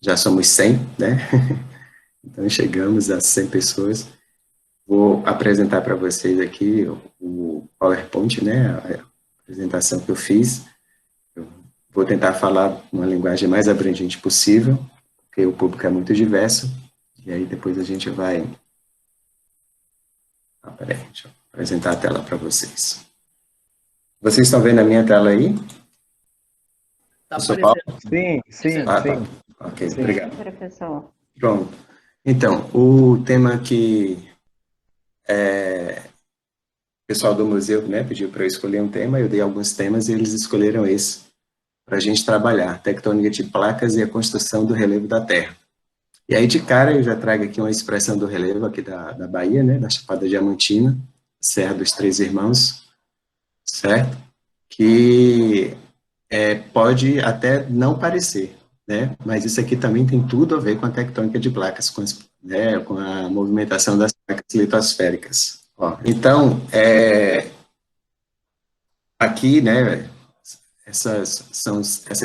já somos 100, né? Então, chegamos a 100 pessoas. Vou apresentar para vocês aqui o PowerPoint, né? A apresentação que eu fiz. Eu vou tentar falar uma linguagem mais abrangente possível, porque o público é muito diverso. E aí, depois a gente vai... peraí, deixa eu apresentar a tela para vocês. Vocês estão vendo a minha tela aí? Tá aparecendo. Sim, sim, tá. Ok, sim. Obrigado. Professor. Pronto. Então, o tema que o pessoal do museu, né, pediu para eu escolher um tema, eu dei alguns temas e eles escolheram esse para a gente trabalhar, tectônica de placas e a construção do relevo da Terra. E aí, de cara, eu já trago aqui uma expressão do relevo aqui da Bahia, né, da Chapada Diamantina, Serra dos Três Irmãos, certo? Que pode até não parecer, né? Mas isso aqui também tem tudo a ver com a tectônica de placas, com a movimentação das placas litosféricas. Ó, então, aqui, né, essas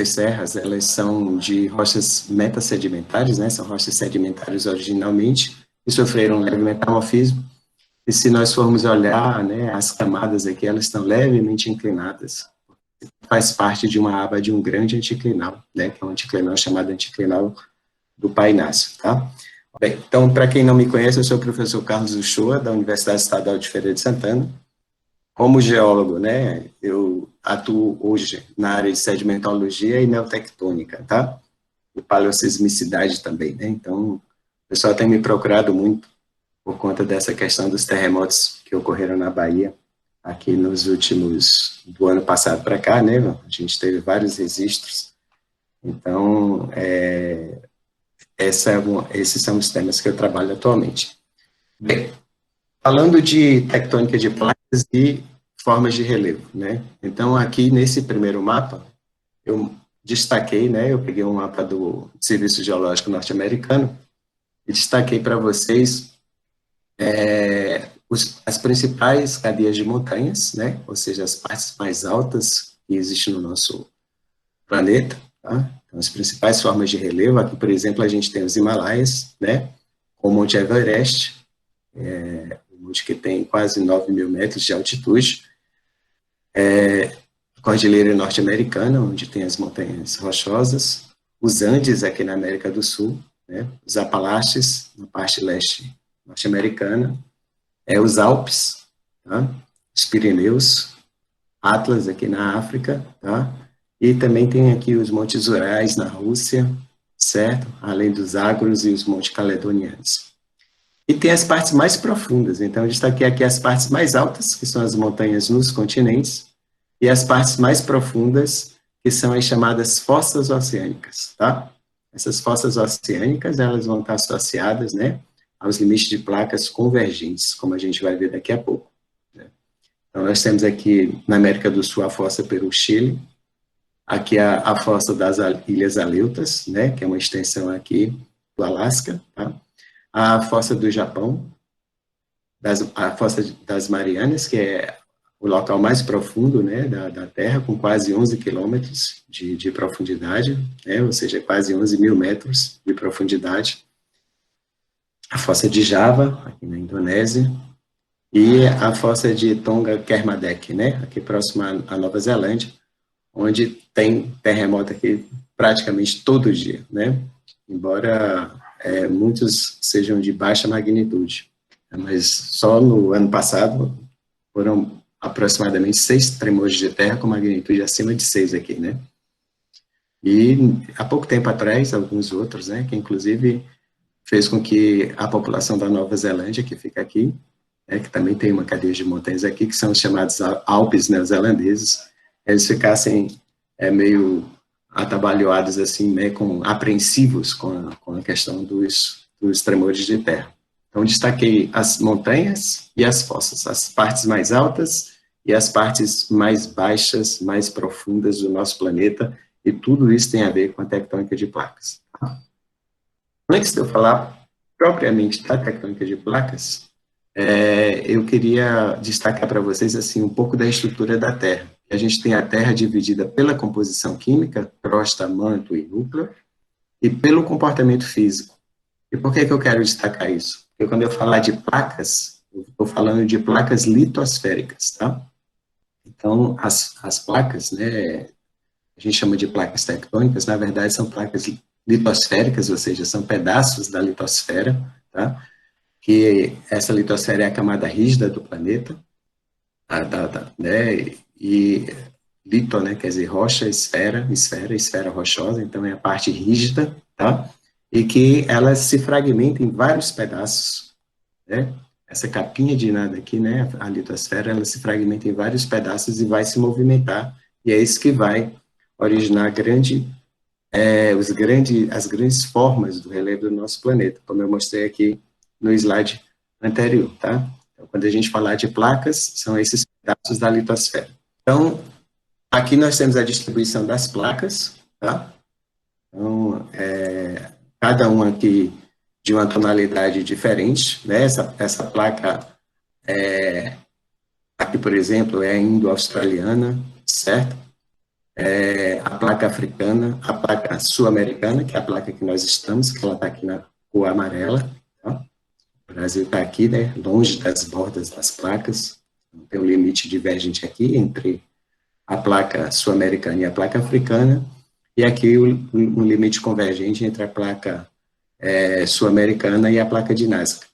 serras, elas são de rochas metasedimentares, né? São rochas sedimentares originalmente, e sofreram um leve metamorfismo. E se nós formos olhar, né, as camadas aqui, elas estão levemente inclinadas. Faz parte de uma aba de um grande anticlinal, né, que é um anticlinal chamado anticlinal do Pai Inácio, tá? Bem, então, para quem não me conhece, eu sou o professor Carlos Uchoa, da Universidade Estadual de Feira de Santana. Como geólogo, né, eu atuo hoje na área de sedimentologia e neotectônica, tá? E paleossismicidade também, né? Então, o pessoal tem me procurado muito por conta dessa questão dos terremotos que ocorreram na Bahia, aqui nos últimos, do ano passado para cá, né? A gente teve vários registros. Então, esses são os temas que eu trabalho atualmente. Bem, falando de tectônica de placas e formas de relevo, né? Então, aqui nesse primeiro mapa, eu destaquei, né? Eu peguei um mapa do Serviço Geológico Norte-Americano e destaquei para vocês as principais cadeias de montanhas, né? Ou seja, as partes mais altas que existem no nosso planeta, tá? Então, as principais formas de relevo, aqui, por exemplo, a gente tem os Himalaias, né? O Monte Everest, um monte que tem quase 9.000 metros de altitude, a Cordilheira Norte-Americana, onde tem as montanhas rochosas, os Andes, aqui na América do Sul, né? Os Apalaches, na parte leste norte-americana, os Alpes, tá? Os Pirineus, Atlas, aqui na África, tá? E também tem aqui os Montes Urais, na Rússia, certo? Além dos Agros e os Montes Caledonianos. E tem as partes mais profundas, então eu destaquei aqui as partes mais altas, que são as montanhas nos continentes, e as partes mais profundas, que são as chamadas fossas oceânicas, tá? Essas fossas oceânicas, elas vão estar associadas, né, aos limites de placas convergentes, como a gente vai ver daqui a pouco, né? Então, nós temos aqui, na América do Sul, a fossa Peru-Chile, aqui a fossa das Ilhas Aleutas, né, que é uma extensão aqui do Alasca, tá? A fossa do Japão, a fossa das Marianas, que é o local mais profundo, né, da Terra, com quase 11 quilômetros de profundidade, né, ou seja, quase 11.000 metros de profundidade. A fossa de Java, aqui na Indonésia, e a fossa de Tonga Kermadec, né, aqui próximo à Nova Zelândia, onde tem terremoto aqui praticamente todo dia, né, embora muitos sejam de baixa magnitude, mas só no ano passado foram aproximadamente 6 tremores de terra com magnitude acima de 6 aqui, né, e há pouco tempo atrás, alguns outros, né, que inclusive fez com que a população da Nova Zelândia, que fica aqui, que também tem uma cadeia de montanhas aqui, que são os chamados Alpes neozelandeses, eles ficassem meio atabalhoados, assim, né, apreensivos com a questão dos tremores de terra. Então, destaquei as montanhas e as fossas, as partes mais altas e as partes mais baixas, mais profundas do nosso planeta, e tudo isso tem a ver com a tectônica de placas. Antes de eu falar propriamente da tectônica de placas, eu queria destacar para vocês assim, um pouco da estrutura da Terra. A gente tem a Terra dividida pela composição química, crosta, manto e núcleo, e pelo comportamento físico. E por que eu quero destacar isso? Porque quando eu falar de placas, eu estou falando de placas litosféricas, tá? Então, as placas, né, a gente chama de placas tectônicas, na verdade são placas litosféricas, ou seja, são pedaços da litosfera, tá? Que essa litosfera é a camada rígida do planeta, né? E lito, né, quer dizer rocha, esfera rochosa, então é a parte rígida, tá? E que ela se fragmenta em vários pedaços, né? Essa capinha de nada aqui, né, a litosfera, ela se fragmenta em vários pedaços e vai se movimentar, e é isso que vai originar as grandes formas do relevo do nosso planeta, como eu mostrei aqui no slide anterior, tá? Então, quando a gente falar de placas, são esses pedaços da litosfera. Então, aqui nós temos a distribuição das placas, tá? Então, cada uma aqui de uma tonalidade diferente, né? Essa placa, aqui, por exemplo, é indo-australiana, certo? A placa africana, a placa sul-americana, que é a placa que nós estamos, que ela está aqui na cor amarela, tá? O Brasil está aqui, né? Longe das bordas das placas, tem um limite divergente aqui entre a placa sul-americana e a placa africana, e aqui um limite convergente entre a placa sul-americana e a placa de Nazca.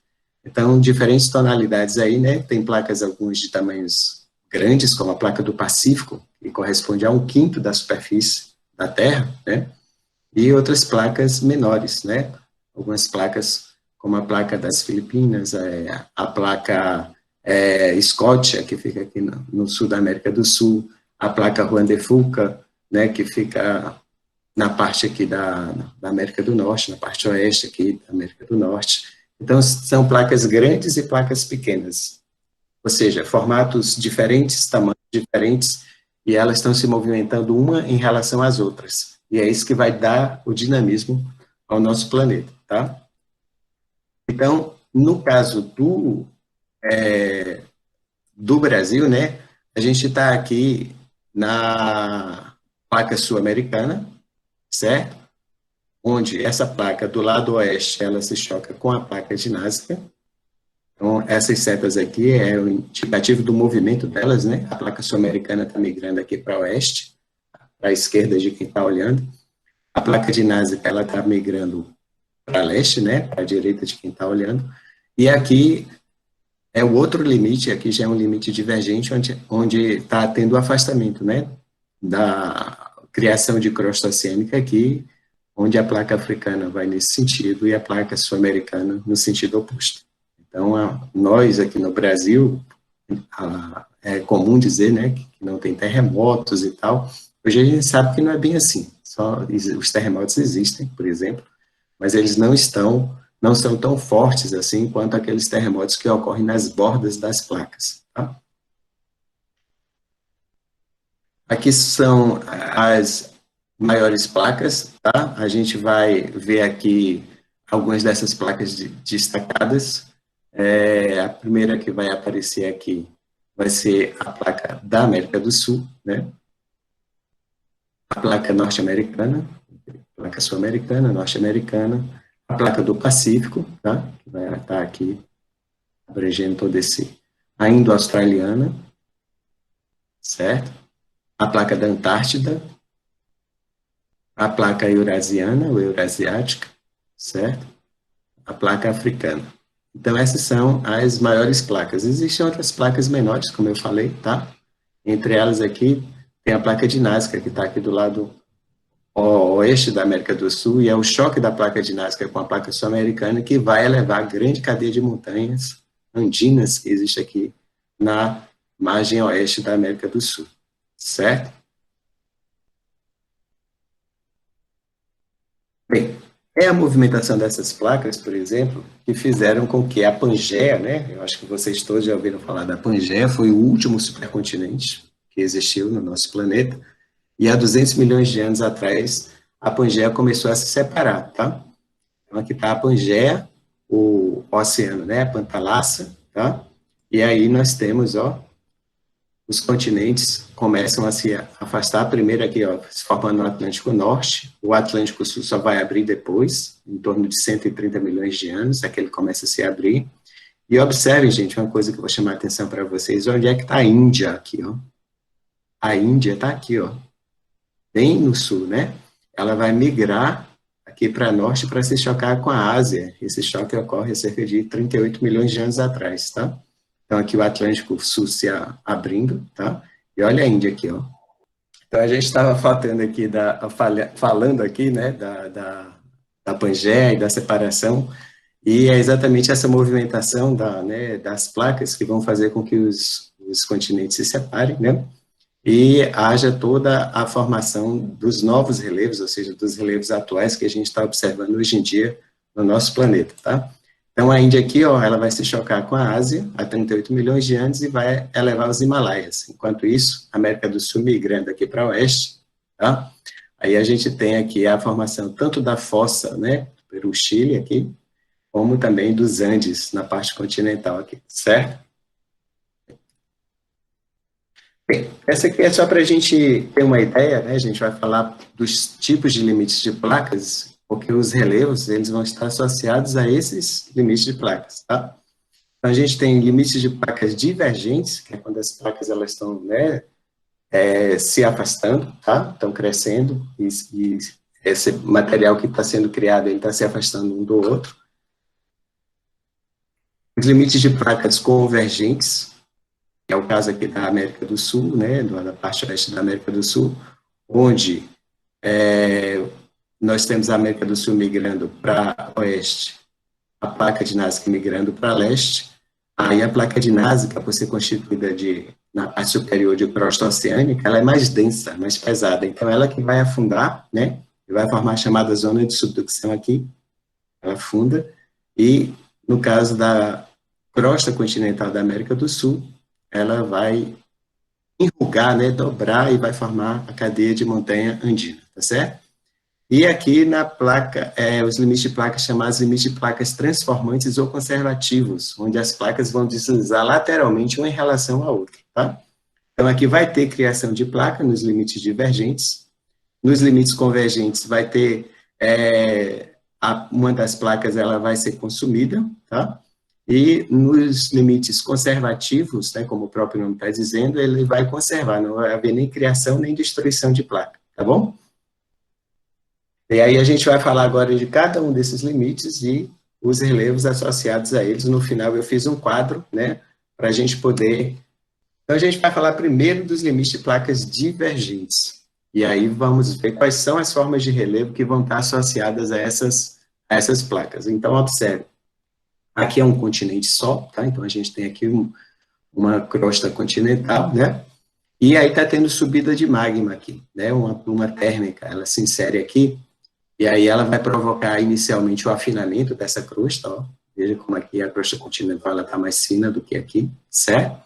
Então, diferentes tonalidades aí, né? Tem placas, algumas de tamanhos grandes, como a placa do Pacífico, que corresponde a 1/5 da superfície da Terra, né? E outras placas menores, né? Algumas placas, como a placa das Filipinas, a placa Scotia, que fica aqui no sul da América do Sul, a placa Juan de Fuca, né, que fica na parte aqui da América do Norte, na parte oeste aqui da América do Norte. Então, são placas grandes e placas pequenas, ou seja, formatos diferentes, tamanhos diferentes, e elas estão se movimentando uma em relação às outras. E é isso que vai dar o dinamismo ao nosso planeta, tá? Então, no caso do Brasil, né, a gente está aqui na placa sul-americana, certo? Onde essa placa do lado oeste, ela se choca com a placa de Nazca. Então, essas setas aqui é o indicativo do movimento delas, né? A placa sul-americana está migrando aqui para o oeste, para a esquerda de quem está olhando. A placa de Nazca, ela está migrando para leste, né? Para a direita de quem está olhando. E aqui é o outro limite, aqui já é um limite divergente, onde está tendo o afastamento, né? Da criação de crosta oceânica aqui, onde a placa africana vai nesse sentido e a placa sul-americana no sentido oposto. Então, nós aqui no Brasil, é comum dizer, né, que não tem terremotos e tal. Hoje a gente sabe que não é bem assim. Só os terremotos existem, por exemplo, mas eles não são tão fortes assim quanto aqueles terremotos que ocorrem nas bordas das placas. Tá? Aqui são as maiores placas, tá? A gente vai ver aqui algumas dessas placas destacadas. A primeira que vai aparecer aqui vai ser a placa da América do Sul, né? A placa norte-americana, placa sul-americana, norte-americana, a placa do Pacífico, tá? Que vai estar aqui abrangendo todo a indo-australiana, certo? A placa da Antártida, a placa eurasiana, ou eurasiática, certo? A placa africana. Então, essas são as maiores placas. Existem outras placas menores, como eu falei, tá? Entre elas aqui, tem a placa de Nazca, que está aqui do lado oeste da América do Sul, e é o choque da placa de Nazca com a placa sul-americana que vai elevar a grande cadeia de montanhas andinas que existe aqui na margem oeste da América do Sul, certo? Bem, é a movimentação dessas placas, por exemplo, que fizeram com que a Pangeia, né, eu acho que vocês todos já ouviram falar da Pangeia, foi o último supercontinente que existiu no nosso planeta, e há 200 milhões de anos atrás, a Pangeia começou a se separar, tá? Então, aqui está a Pangeia, o oceano, né, a Pantalassa, tá? E aí nós temos, ó, os continentes começam a se afastar, primeiro aqui, ó, se formando no Atlântico Norte, o Atlântico Sul só vai abrir depois, em torno de 130 milhões de anos, é que ele começa a se abrir. E observem, gente, uma coisa que eu vou chamar a atenção para vocês, onde é que está a Índia aqui, ó? A Índia está aqui, ó, bem no sul, né? Ela vai migrar aqui para norte para se chocar com a Ásia. Esse choque ocorre há cerca de 38 milhões de anos atrás, tá? Então, aqui o Atlântico Sul se abrindo, tá? E olha a Índia aqui, ó. Então, a gente estava falando aqui, né, da Pangeia e da separação, e é exatamente essa movimentação das placas que vão fazer com que os continentes se separem, né? E haja toda a formação dos novos relevos, ou seja, dos relevos atuais que a gente está observando hoje em dia no nosso planeta, tá? Então, a Índia aqui, ó, ela vai se chocar com a Ásia há 38 milhões de anos e vai elevar os Himalaias. Enquanto isso, a América do Sul migrando aqui para o oeste, tá? Aí a gente tem aqui a formação tanto da fossa, né, pelo Chile aqui, como também dos Andes na parte continental aqui, certo? Bem, essa aqui é só para a gente ter uma ideia, né? A gente vai falar dos tipos de limites de placas, porque os relevos, eles vão estar associados a esses limites de placas, tá? Então, a gente tem limites de placas divergentes, que é quando as placas, elas estão, né, se afastando, tá? Estão crescendo, e esse material que está sendo criado, ele está se afastando um do outro. Os limites de placas convergentes, que é o caso aqui da América do Sul, né, da parte oeste da América do Sul, onde nós temos a América do Sul migrando para oeste, a placa de Nazca migrando para leste, aí a placa de Nazca, por ser constituída na parte superior de crosta oceânica, ela é mais densa, mais pesada, então ela que vai afundar, né, e vai formar a chamada zona de subducção aqui, ela afunda, e no caso da crosta continental da América do Sul, ela vai enrugar, né, dobrar e vai formar a cadeia de montanha andina, tá certo? E aqui na placa, os limites de placas chamados limites de placas transformantes ou conservativos, onde as placas vão deslizar lateralmente uma em relação à outra, tá? Então aqui vai ter criação de placa nos limites divergentes, nos limites convergentes vai ter, uma das placas ela vai ser consumida, tá? E nos limites conservativos, né, como o próprio nome está dizendo, ele vai conservar, não vai haver nem criação nem destruição de placa, tá bom? E aí a gente vai falar agora de cada um desses limites e os relevos associados a eles. No final eu fiz um quadro, né, para a gente poder... Então a gente vai falar primeiro dos limites de placas divergentes. E aí vamos ver quais são as formas de relevo que vão estar associadas a essas placas. Então observe. Aqui é um continente só, tá? Então a gente tem aqui uma crosta continental, né? E aí está tendo subida de magma aqui, né? Uma pluma térmica, ela se insere aqui, e aí ela vai provocar inicialmente o afinamento dessa crosta, ó. Veja como aqui a crosta continental está mais fina do que aqui, certo?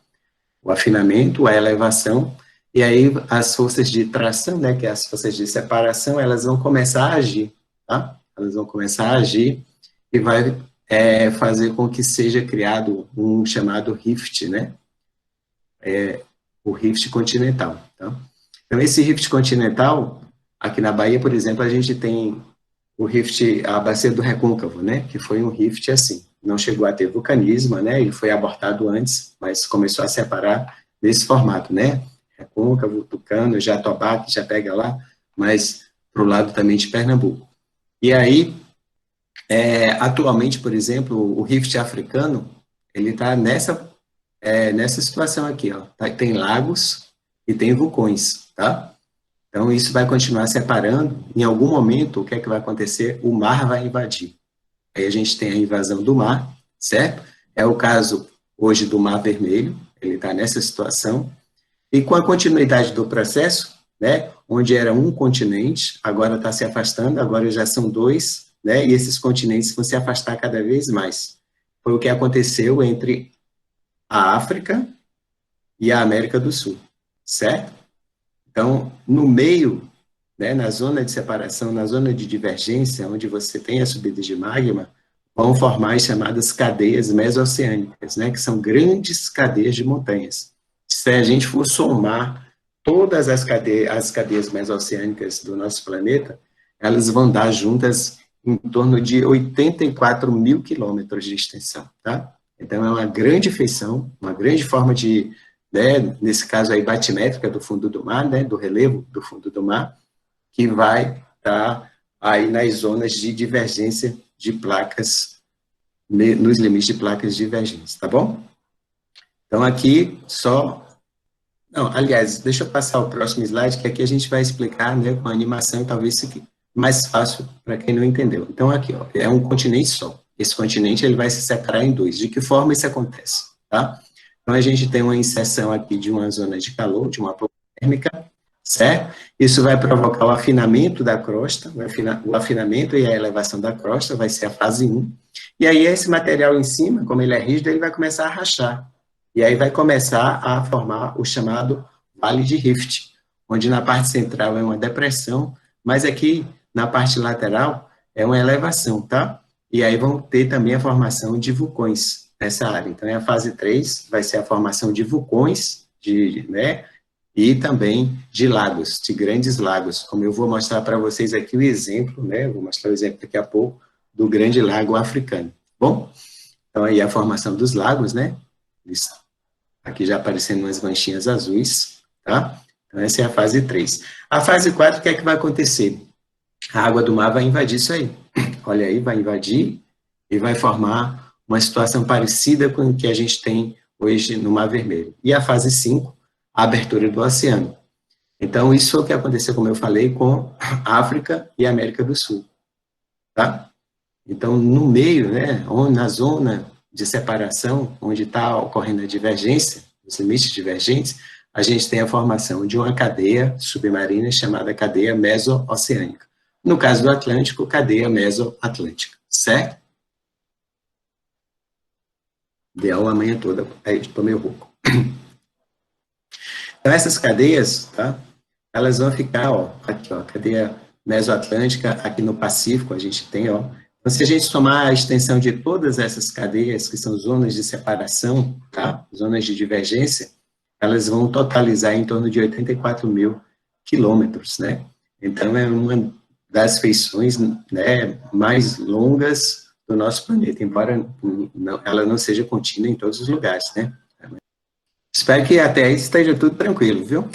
O afinamento, a elevação, e aí as forças de tração, né? Que é as forças de separação, elas vão começar a agir, tá? Elas vão começar a agir e vai fazer com que seja criado um chamado rift, né? O rift continental. Tá? Então, esse rift continental, aqui na Bahia, por exemplo, a gente tem o rift, a bacia do Recôncavo, né? Que foi um rift assim. Não chegou a ter vulcanismo, né? Ele foi abortado antes, mas começou a separar nesse formato, né? Recôncavo, Tucano, Jatobá, que já pega lá, mas para o lado também de Pernambuco. E aí, atualmente, por exemplo, o rift africano, ele está nessa situação aqui, ó. Tem lagos e tem vulcões, tá? Então, isso vai continuar separando. Em algum momento, o que é que vai acontecer? O mar vai invadir. Aí a gente tem a invasão do mar, certo? É o caso, hoje, do Mar Vermelho, ele está nessa situação. E com a continuidade do processo, né, onde era um continente, agora está se afastando, agora já são dois, né, e esses continentes vão se afastar cada vez mais. Foi o que aconteceu entre a África e a América do Sul, certo? Então, no meio, né, na zona de separação, na zona de divergência, onde você tem a subida de magma, vão formar as chamadas cadeias mesoceânicas, né, que são grandes cadeias de montanhas, se a gente for somar todas as cadeias mesoceânicas do nosso planeta, elas vão dar juntas em torno de 84 mil quilômetros de extensão, tá? Então, é uma grande feição, uma grande forma de, né, nesse caso aí, batimétrica do fundo do mar, né, do relevo do fundo do mar, que vai estar aí nas zonas de divergência de placas, nos limites de placas divergentes, tá bom? Então, aqui, só... Não, aliás, deixa eu passar o próximo slide, que aqui a gente vai explicar, né, com a animação, talvez fique mais fácil para quem não entendeu. Então, aqui, ó, é um continente só. Esse continente, ele vai se separar em dois. De que forma isso acontece, tá? Então, a gente tem uma inserção aqui de uma zona de calor, de uma placa térmica, certo? Isso vai provocar o afinamento da crosta, o afinamento e a elevação da crosta, vai ser a fase 1. E aí, esse material em cima, como ele é rígido, ele vai começar a rachar. E aí vai começar a formar o chamado Vale de Rift, onde na parte central é uma depressão, mas aqui na parte lateral é uma elevação, tá? E aí vão ter também a formação de vulcões nessa área. Então, a fase 3 vai ser a formação de vulcões, né? E também de lagos, de grandes lagos, como eu vou mostrar para vocês aqui o exemplo, né? Eu vou mostrar o exemplo daqui a pouco do Grande Lago Africano. Bom, então aí a formação dos lagos, né? Isso. Aqui já aparecendo umas manchinhas azuis, tá? Então, essa é a fase 3. A fase 4, o que é que vai acontecer? A água do mar vai invadir isso aí. Olha aí, vai invadir e vai formar uma situação parecida com o que a gente tem hoje no Mar Vermelho. E a fase 5, a abertura do oceano. Então, isso é o que aconteceu, como eu falei, com a África e a América do Sul, tá? Então, no meio, né, na zona de separação, onde está ocorrendo a divergência, os limites divergentes, a gente tem a formação de uma cadeia submarina chamada cadeia meso-oceânica. No caso do Atlântico, cadeia meso-atlântica, certo? Deu a manhã toda, aí estou meio rouco. Então, essas cadeias, tá, elas vão ficar, ó, aqui, ó, cadeia meso-atlântica, aqui no Pacífico a gente tem, ó. Então, se a gente somar a extensão de todas essas cadeias, que são zonas de separação, tá? Zonas de divergência, elas vão totalizar em torno de 84 mil quilômetros, né? Então, é uma das feições, né, mais longas do nosso planeta, embora ela não seja contínua em todos os lugares, né? Espero que até aí esteja tudo tranquilo, viu?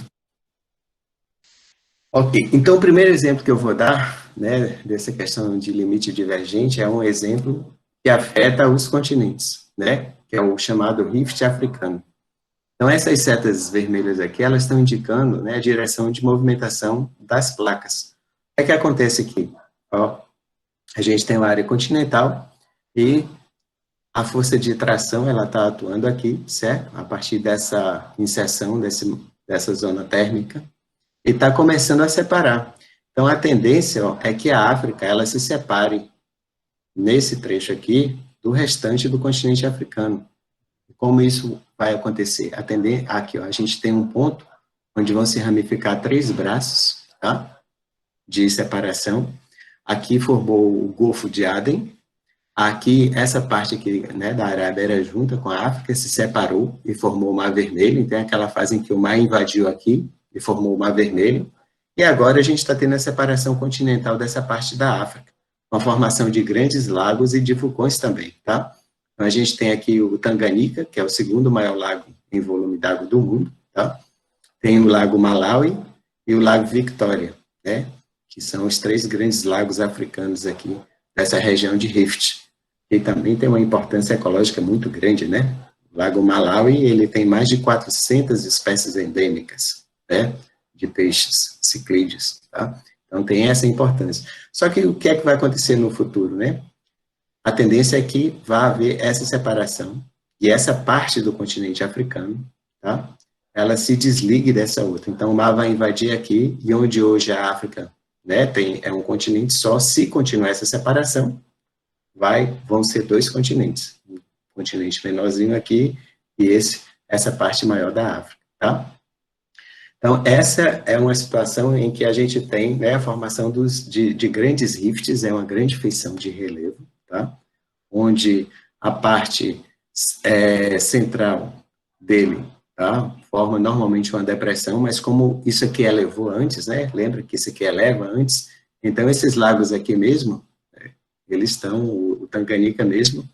Ok, então o primeiro exemplo que eu vou dar, né, dessa questão de limite divergente é um exemplo que afeta os continentes, né, que é o chamado Rift Africano. Então essas setas vermelhas aqui, elas estão indicando, né, a direção de movimentação das placas. O que é que acontece aqui? Ó, a gente tem uma área continental e a força de tração, ela está atuando aqui, certo? A partir dessa inserção, dessa zona térmica, e está começando a separar. Então, a tendência, ó, é que a África ela se separe, nesse trecho aqui, do restante do continente africano. Como isso vai acontecer? Aqui, ó, a gente tem um ponto onde vão se ramificar 3 braços, tá? De separação. Aqui formou o Golfo de Aden. Aqui, essa parte aqui, né, da Arábia era junta com a África, se separou e formou o Mar Vermelho. Então, é aquela fase em que o mar invadiu aqui, e formou o Mar Vermelho, e agora a gente está tendo a separação continental dessa parte da África, com a formação de grandes lagos e de vulcões também, tá? Então, a gente tem aqui o Tanganica, que é o segundo maior lago em volume d'água do mundo, tá? Tem o Lago Malawi e o Lago Victoria, né? Que são os 3 grandes lagos africanos aqui, dessa região de Rift, que também tem uma importância ecológica muito grande, né? O Lago Malawi, ele tem mais de 400 espécies endêmicas, né, de peixes, ciclídeos, tá? Então, tem essa importância. Só que o que é que vai acontecer no futuro, né? A tendência é que vai haver essa separação, e essa parte do continente africano, tá? Ela se desligue dessa outra. Então, o mar vai invadir aqui, e onde hoje a África, né, é um continente só, se continuar essa separação, vão ser 2 continentes. Um continente menorzinho aqui, e essa parte maior da África, tá? Então, essa é uma situação em que a gente tem, né, a formação de grandes rifts, é uma grande feição de relevo, tá? Onde a parte central dele tá? Forma normalmente uma depressão, mas como isso aqui elevou antes, né? Lembra que isso aqui eleva antes? Então, esses lagos aqui mesmo, eles estão, o Tanganica mesmo,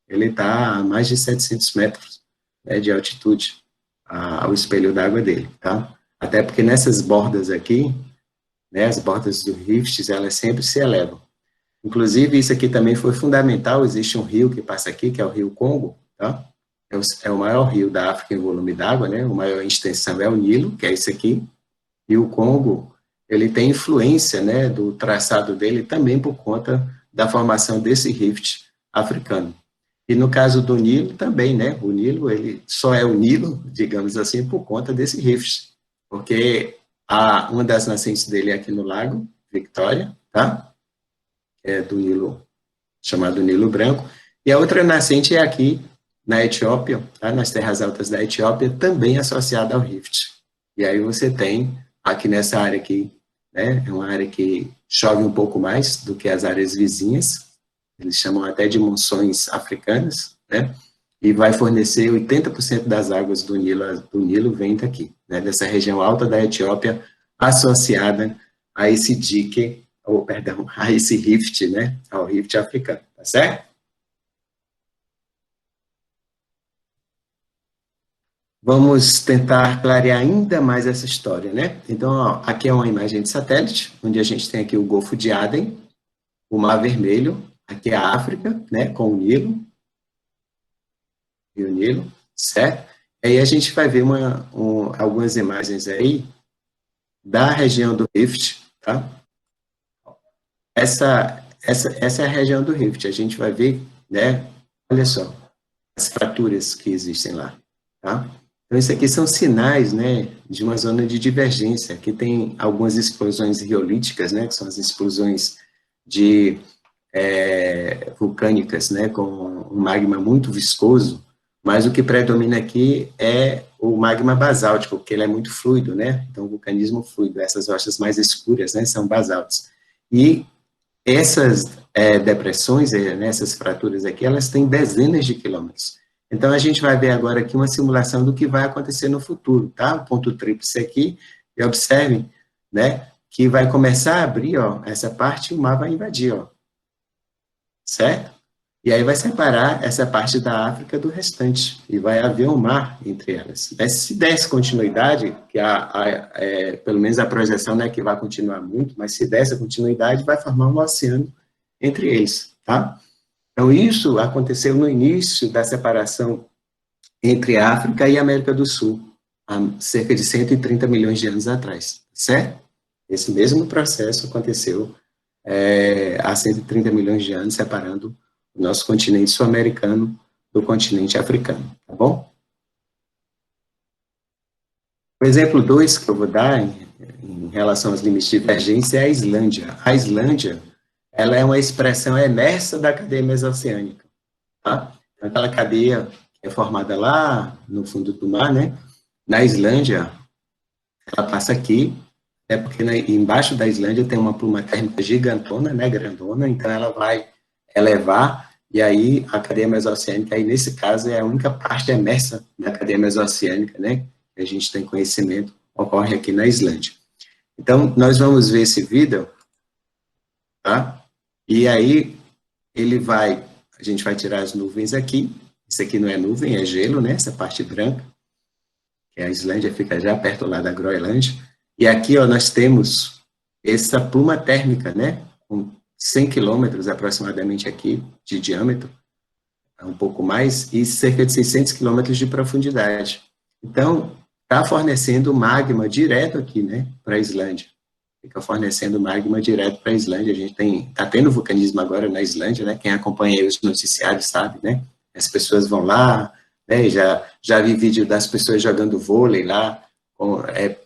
ele está a mais de 700 metros, né, de altitude, ao espelho d'água dele, tá? Até porque nessas bordas aqui, né, as bordas do rifts, elas sempre se elevam. Inclusive, isso aqui também foi fundamental, existe um rio que passa aqui, que é o Rio Congo, tá? É o maior rio da África em volume d'água, né? O maior em extensão é o Nilo, que é esse aqui, e o Congo, ele tem influência, né, do traçado dele também por conta da formação desse rift africano. E no caso do Nilo também, né, o Nilo, ele só é o Nilo, digamos assim, por conta desse rift, porque uma das nascentes dele é aqui no Lago Victoria, tá? É do Nilo, chamado Nilo Branco, e a outra nascente é aqui na Etiópia, tá? Nas terras altas da Etiópia, também associada ao rift. E aí você tem aqui nessa área aqui, né, é uma área que chove um pouco mais do que as áreas vizinhas, eles chamam até de monções africanas, né, e vai fornecer 80% das águas do Nilo vem daqui, né, dessa região alta da Etiópia, associada a esse dique, ou, perdão, a esse rift, né, ao rift africano, tá certo? Vamos tentar clarear ainda mais essa história, né? Então, ó, aqui é uma imagem de satélite, onde a gente tem aqui o Golfo de Aden, o Mar Vermelho, aqui é a África, né, com o Nilo, e o Nilo, certo? E aí a gente vai ver algumas imagens aí da região do Rift, tá? Essa é a região do Rift, a gente vai ver, né, olha só, as fraturas que existem lá, tá? Então, isso aqui são sinais, né, de uma zona de divergência, que tem algumas explosões riolíticas, né, que são as explosões de vulcânicas, né, com um magma muito viscoso, mas o que predomina aqui é o magma basáltico, porque ele é muito fluido, né, então o vulcanismo fluido, essas rochas mais escuras, né, são basálticos. E essas depressões, né, essas fraturas aqui, elas têm dezenas de quilômetros. Então, a gente vai ver agora aqui uma simulação do que vai acontecer no futuro, tá? O ponto tríplice aqui, e observem, né, que vai começar a abrir, ó, essa parte e o mar vai invadir, ó, certo? E aí vai separar essa parte da África do restante, e vai haver um mar entre elas. Se desse continuidade, que pelo menos a projeção não é que vai continuar muito, mas se desse continuidade, vai formar um oceano entre eles, tá? Então, isso aconteceu no início da separação entre a África e a América do Sul, há cerca de 130 milhões de anos atrás, certo? Esse mesmo processo aconteceu há 130 milhões de anos, separando o nosso continente sul-americano do continente africano, tá bom? O exemplo 2 que eu vou dar em relação aos limites de divergência é a Islândia. A Islândia, ela é uma expressão emersa da cadeia mesoceânica, tá? Aquela cadeia que é formada lá no fundo do mar, né? Na Islândia, ela passa aqui, porque embaixo da Islândia tem uma pluma térmica gigantona, né, grandona, então ela vai elevar, e aí a cadeia mesoceânica, aí nesse caso é a única parte emersa da cadeia mesoceânica, né, que a gente tem conhecimento, ocorre aqui na Islândia. Então, nós vamos ver esse vídeo, tá? E aí, a gente vai tirar as nuvens aqui, isso aqui não é nuvem, é gelo, né, essa parte branca, que a Islândia fica já perto lá da Groenlândia, e aqui, ó, nós temos essa pluma térmica, né, com 100 quilômetros aproximadamente aqui de diâmetro, um pouco mais, e cerca de 600 quilômetros de profundidade. Então, está fornecendo magma direto aqui, né, para a Islândia. Fica fornecendo magma direto para a Islândia. A gente está tendo vulcanismo agora na Islândia, né, quem acompanha os noticiários sabe, né, as pessoas vão lá, né, já vi vídeo das pessoas jogando vôlei lá,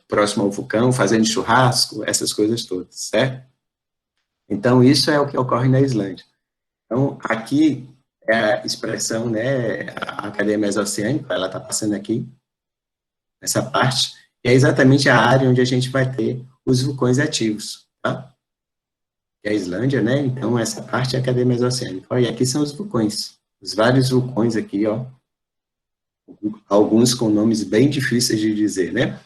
próximo ao vulcão, fazendo churrasco, essas coisas todas, certo? Então, isso é o que ocorre na Islândia. Então, aqui é a expressão, né, a cadeia mesoceânica, ela está passando aqui, nessa parte, e é exatamente a área onde a gente vai ter os vulcões ativos, tá? Que é a Islândia, né, então essa parte é a cadeia mesoceânica. Olha, aqui são os vulcões, os vários vulcões aqui, ó, alguns com nomes bem difíceis de dizer, né?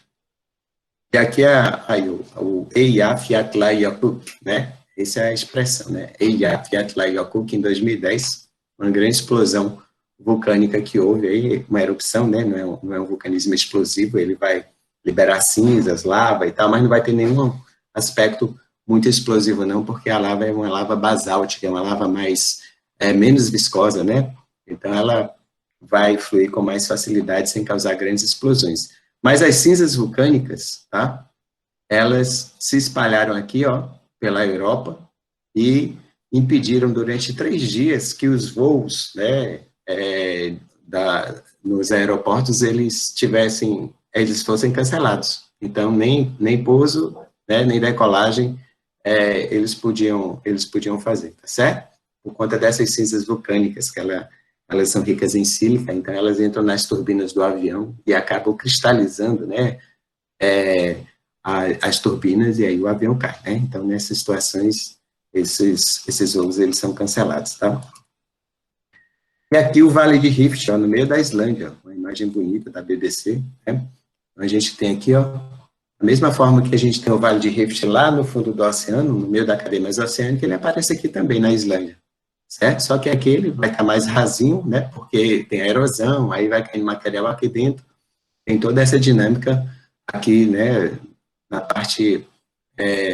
E aqui é aí, o Eyjafjallajökull, né? Essa é a expressão, né? Eyjafjallajökull, em 2010, uma grande explosão vulcânica que houve aí, uma erupção, né? Não é um vulcanismo explosivo, ele vai liberar cinzas, lava e tal, mas não vai ter nenhum aspecto muito explosivo não, porque a lava é uma lava basáltica, é uma lava menos viscosa, né? Então ela vai fluir com mais facilidade sem causar grandes explosões. Mas as cinzas vulcânicas, tá? Elas se espalharam aqui, ó, pela Europa e impediram durante 3 dias que os voos, né, nos aeroportos eles fossem cancelados. Então nem pouso, né, nem decolagem eles podiam fazer, tá certo? Por conta dessas cinzas vulcânicas que elas são ricas em sílica, então elas entram nas turbinas do avião e acabam cristalizando, né, as turbinas e aí o avião cai, né? Então, nessas situações, esses voos, eles são cancelados, tá? E aqui o Vale de Rift, ó, no meio da Islândia, uma imagem bonita da BBC, né? A gente tem aqui, ó, da mesma forma que a gente tem o Vale de Rift lá no fundo do oceano, no meio da cadeia mesoceânica, ele aparece aqui também na Islândia, certo? Só que aqui ele vai estar mais rasinho, né? Porque tem a erosão, aí vai caindo material aqui dentro, tem toda essa dinâmica aqui, né? Na parte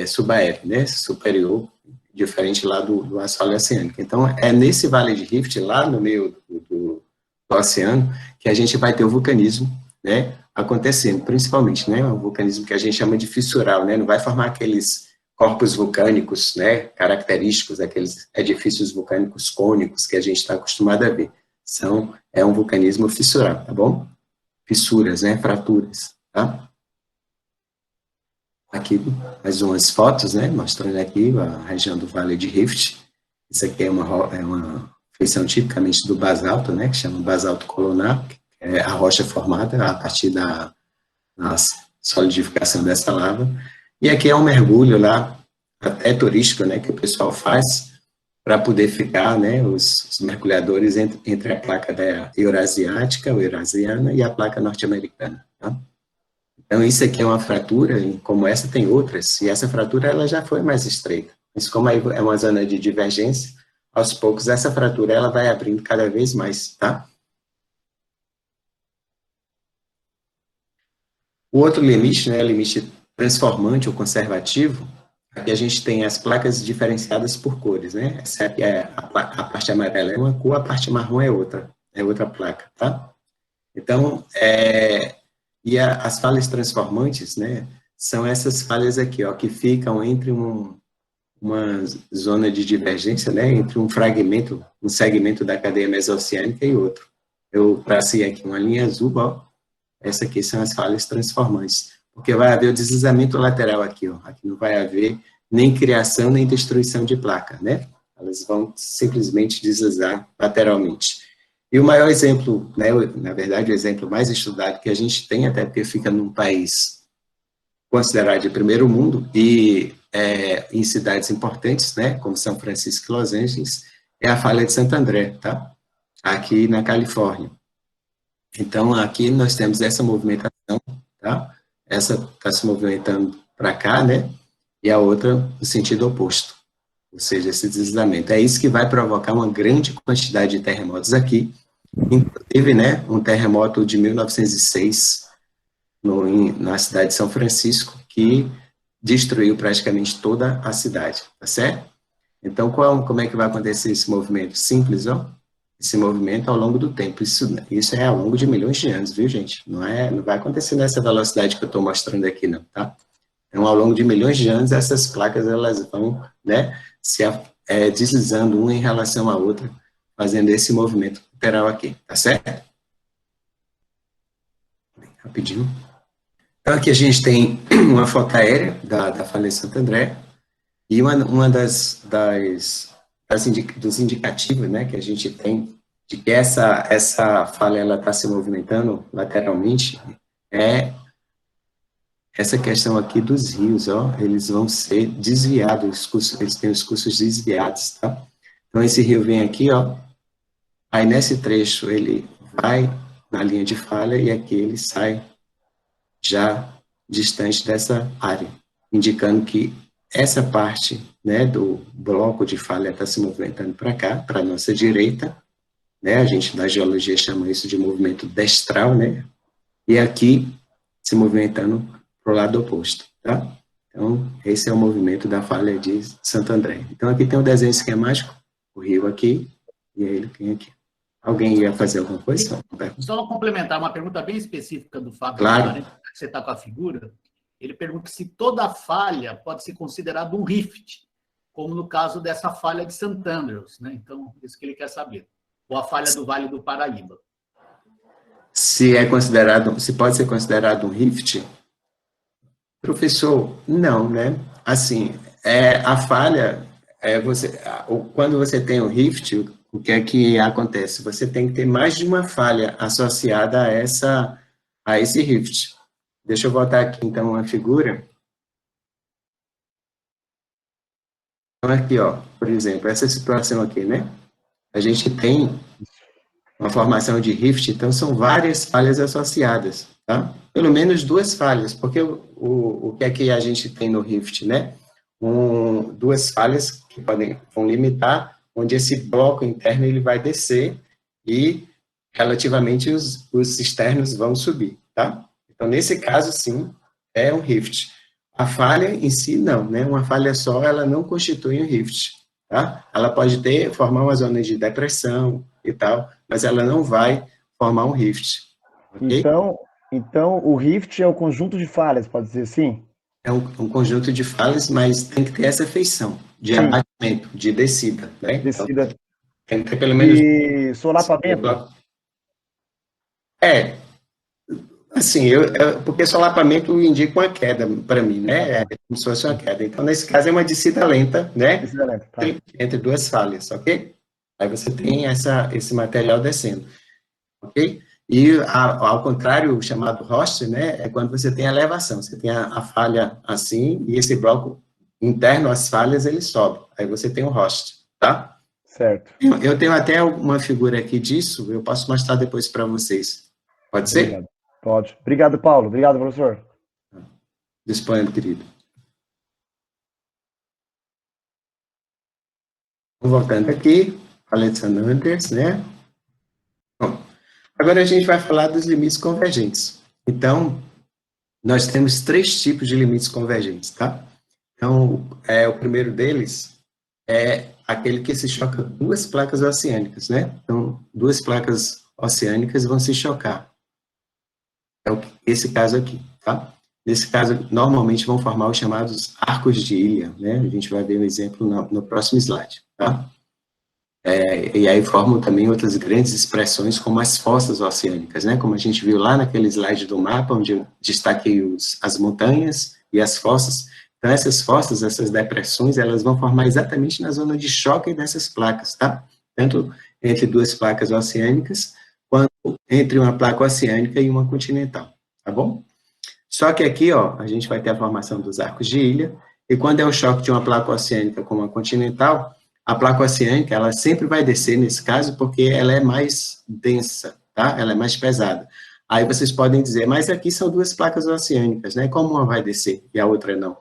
subaérea, né? Superior, diferente lá do assoalho oceânico. Então, é nesse Vale de Rift, lá no meio do oceano, que a gente vai ter o vulcanismo, né, acontecendo, principalmente, né, um vulcanismo que a gente chama de fissural, né, não vai formar aqueles corpos vulcânicos, né, característicos, aqueles edifícios vulcânicos cônicos que a gente está acostumado a ver. É um vulcanismo fissural, tá bom? Fissuras, né, fraturas, tá? Aqui, mais umas fotos, né, mostrando aqui a região do Vale de Rift. Isso aqui é uma feição tipicamente do basalto, né, que chama basalto colunar, que é a rocha formada a partir da solidificação dessa lava. E aqui é um mergulho lá, até turístico, né, que o pessoal faz para poder ficar, né, os mergulhadores entre a placa da eurasiática, ou eurasiana, e a placa norte-americana, tá? Então, isso aqui é uma fratura, e como essa tem outras, e essa fratura ela já foi mais estreita. Mas como aí é uma zona de divergência, aos poucos essa fratura ela vai abrindo cada vez mais, tá? O outro limite, né, limite transformante ou conservativo, aqui a gente tem as placas diferenciadas por cores, né? Essa aqui a parte amarela é uma cor, a parte marrom é outra placa, tá? Então, e as falhas transformantes, né, são essas falhas aqui, ó, que ficam entre uma zona de divergência, né, entre um segmento da cadeia mesoceânica e outro. Eu tracei aqui uma linha azul, ó, essa aqui são as falhas transformantes, porque vai haver o deslizamento lateral aqui, ó, aqui não vai haver nem criação nem destruição de placa, né, elas vão simplesmente deslizar lateralmente. E o maior exemplo, né, na verdade, o exemplo mais estudado que a gente tem, até porque fica num país considerado de primeiro mundo e em cidades importantes, né, como São Francisco e Los Angeles, é a falha de Santo André, tá? Aqui na Califórnia. Então, aqui nós temos essa movimentação, tá? Essa está se movimentando para cá, né? E a outra no sentido oposto. Ou seja, esse deslizamento. É isso que vai provocar uma grande quantidade de terremotos aqui, inclusive, né, um terremoto de 1906 na cidade de São Francisco, que destruiu praticamente toda a cidade, tá certo? Então, como é que vai acontecer esse movimento? Simples, ó, esse movimento ao longo do tempo. Isso é ao longo de milhões de anos, viu, gente? Não vai acontecer nessa velocidade que eu estou mostrando aqui, não, tá? Então, ao longo de milhões de anos, essas placas, elas vão, né, se deslizando uma em relação à outra, fazendo esse movimento lateral aqui, tá certo? Rapidinho. Então, aqui a gente tem uma foto aérea da falha de Santo André, e uma dos indicativos, né, que a gente tem de que essa falha ela está se movimentando lateralmente é essa questão aqui dos rios, ó, eles vão ser desviados, eles têm os cursos desviados, tá? Então, esse rio vem aqui, ó, aí nesse trecho ele vai na linha de falha, e aqui ele sai já distante dessa área, indicando que essa parte, né, do bloco de falha está se movimentando para cá, para a nossa direita, né, a gente na geologia chama isso de movimento destral, né, e aqui se movimentando para o lado oposto, tá? Então, esse é o movimento da falha de Santo André. Então, aqui tem um desenho esquemático, o rio aqui, e aí ele tem aqui. Alguém ia fazer alguma coisa? Só complementar uma pergunta bem específica do Fábio, Claro. que você está com a figura. Ele pergunta se toda falha pode ser considerada um rift, como no caso dessa falha de St. Andrews, né? Então, isso que ele quer saber. Ou a falha do Vale do Paraíba. Se pode ser considerado um rift? Professor, não, né? Assim, a falha, quando você tem o rift, o que é que acontece? Você tem que ter mais de uma falha associada a esse rift. Deixa eu voltar aqui, então, uma figura. Então, aqui, ó, por exemplo, essa situação aqui, né? A gente tem uma formação de rift, então são várias falhas associadas, tá? Pelo menos duas falhas, porque o que é que a gente tem no rift, né? Duas falhas que vão limitar, onde esse bloco interno ele vai descer e, relativamente, os externos vão subir, tá? Então, nesse caso, sim, é um rift. A falha em si, não, né? Uma falha só, ela não constitui um rift, tá? Ela pode formar uma zona de depressão e tal, mas ela não vai formar um rift. Okay? Então, o rift é o conjunto de falhas, pode dizer assim? É um conjunto de falhas, mas tem que ter essa feição de abatimento, de descida. Né? Descida. Então, tem que ter pelo menos... E solapamento? Assim, porque solapamento indica uma queda para mim, né? É como se fosse uma queda. Então, nesse caso, é uma descida lenta, né? Descida lenta, tá. Entre duas falhas, ok? Aí você tem esse material descendo, ok? E, ao contrário, o chamado host, né? É quando você tem elevação. Você tem a falha assim, e esse bloco interno, as falhas, ele sobe. Aí você tem o host, tá? Certo. Eu tenho até uma figura aqui disso, eu posso mostrar depois para vocês. Pode ser? Obrigado. Pode. Obrigado, Paulo. Obrigado, professor. Disponha, querido. Voltando aqui, falei de St. Andrews, né? Bom, agora a gente vai falar dos limites convergentes. Então, nós temos 3 tipos de limites convergentes, tá? Então, o primeiro deles é aquele que se choca 2 placas oceânicas, né? Então, 2 placas oceânicas vão se chocar. É esse caso aqui, tá? Nesse caso, normalmente vão formar os chamados arcos de ilha, né? A gente vai ver um exemplo no próximo slide, tá? E aí formam também outras grandes expressões, como as fossas oceânicas, né? Como a gente viu lá naquele slide do mapa, onde eu destaquei as montanhas e as fossas. Então, essas fossas, essas depressões, elas vão formar exatamente na zona de choque dessas placas, tá? Tanto entre 2 placas oceânicas, quanto entre uma placa oceânica e uma continental, tá bom? Só que aqui, ó, a gente vai ter a formação dos arcos de ilha, e quando é o choque de uma placa oceânica com uma continental, a placa oceânica, ela sempre vai descer nesse caso, porque ela é mais densa, tá? Ela é mais pesada. Aí vocês podem dizer, mas aqui são 2 placas oceânicas, né? Como uma vai descer e a outra não?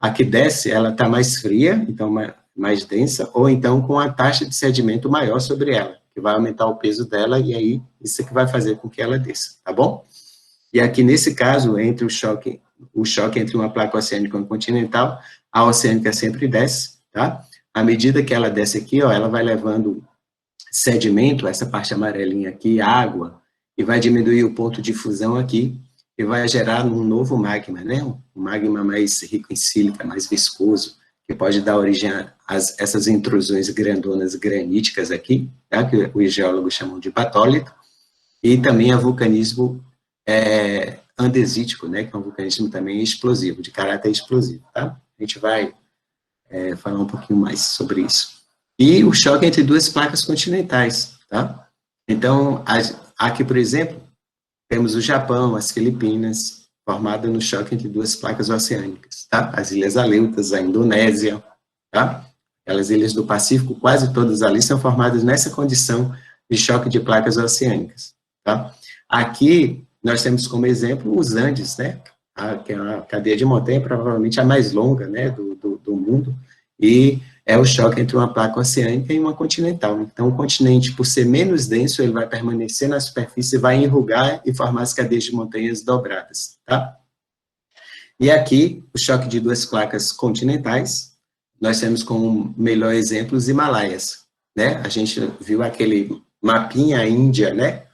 A que desce, ela está mais fria, então mais densa, ou então com a taxa de sedimento maior sobre ela, que vai aumentar o peso dela, e aí isso é que vai fazer com que ela desça, tá bom? E aqui, nesse caso, entre o choque entre uma placa oceânica e uma continental, a oceânica sempre desce, tá? À medida que ela desce aqui, ó, ela vai levando sedimento, essa parte amarelinha aqui, água, e vai diminuir o ponto de fusão aqui, e vai gerar um novo magma, né? Um magma mais rico em sílica, mais viscoso, que pode dar origem a essas intrusões grandonas graníticas aqui, tá? Que os geólogos chamam de batólito, e também a vulcanismo andesítico, né? Que é um vulcanismo também explosivo, de caráter explosivo, tá? A gente vai falar um pouquinho mais sobre isso. E o choque entre 2 placas continentais, tá? Então, aqui, por exemplo, temos o Japão, as Filipinas, formada no choque entre 2 placas oceânicas, tá? As Ilhas Aleutas, a Indonésia, tá? Aquelas ilhas do Pacífico, quase todas ali são formadas nessa condição de choque de placas oceânicas, tá? Aqui, nós temos como exemplo os Andes, né? Que é uma cadeia de montanha, provavelmente a mais longa, né, do mundo, e é o choque entre uma placa oceânica e uma continental. Então, o continente, por ser menos denso, ele vai permanecer na superfície, vai enrugar e formar as cadeias de montanhas dobradas, tá? E aqui, o choque de duas placas continentais, nós temos como melhor exemplo os Himalaias, né? A gente viu aquele mapinha Índia, né?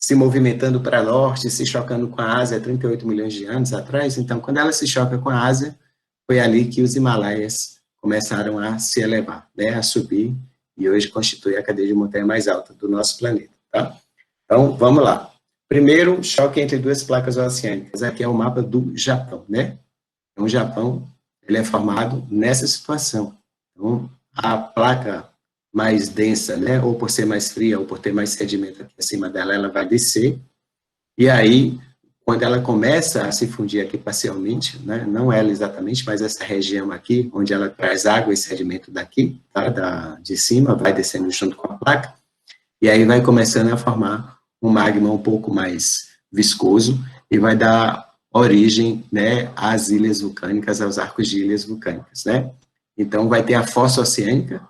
Se movimentando para norte, se chocando com a Ásia 38 milhões de anos atrás. Então, quando ela se choca com a Ásia, foi ali que os Himalaias começaram a se elevar, né, a subir, e hoje constitui a cadeia de montanha mais alta do nosso planeta, tá? Então, vamos lá. Primeiro, choque entre duas placas oceânicas. Aqui é o mapa do Japão, né? Então, o Japão, ele é formado nessa situação. Então, a placa mais densa, né, ou por ser mais fria, ou por ter mais sedimento aqui acima dela, ela vai descer, e aí, quando ela começa a se fundir aqui parcialmente, né, não ela exatamente, mas essa região aqui, onde ela traz água e sedimento daqui, tá, de cima, vai descendo junto com a placa, e aí vai começando a formar um magma um pouco mais viscoso, e vai dar origem, né, às ilhas vulcânicas, aos arcos de ilhas vulcânicas, né? Então, vai ter a fossa oceânica,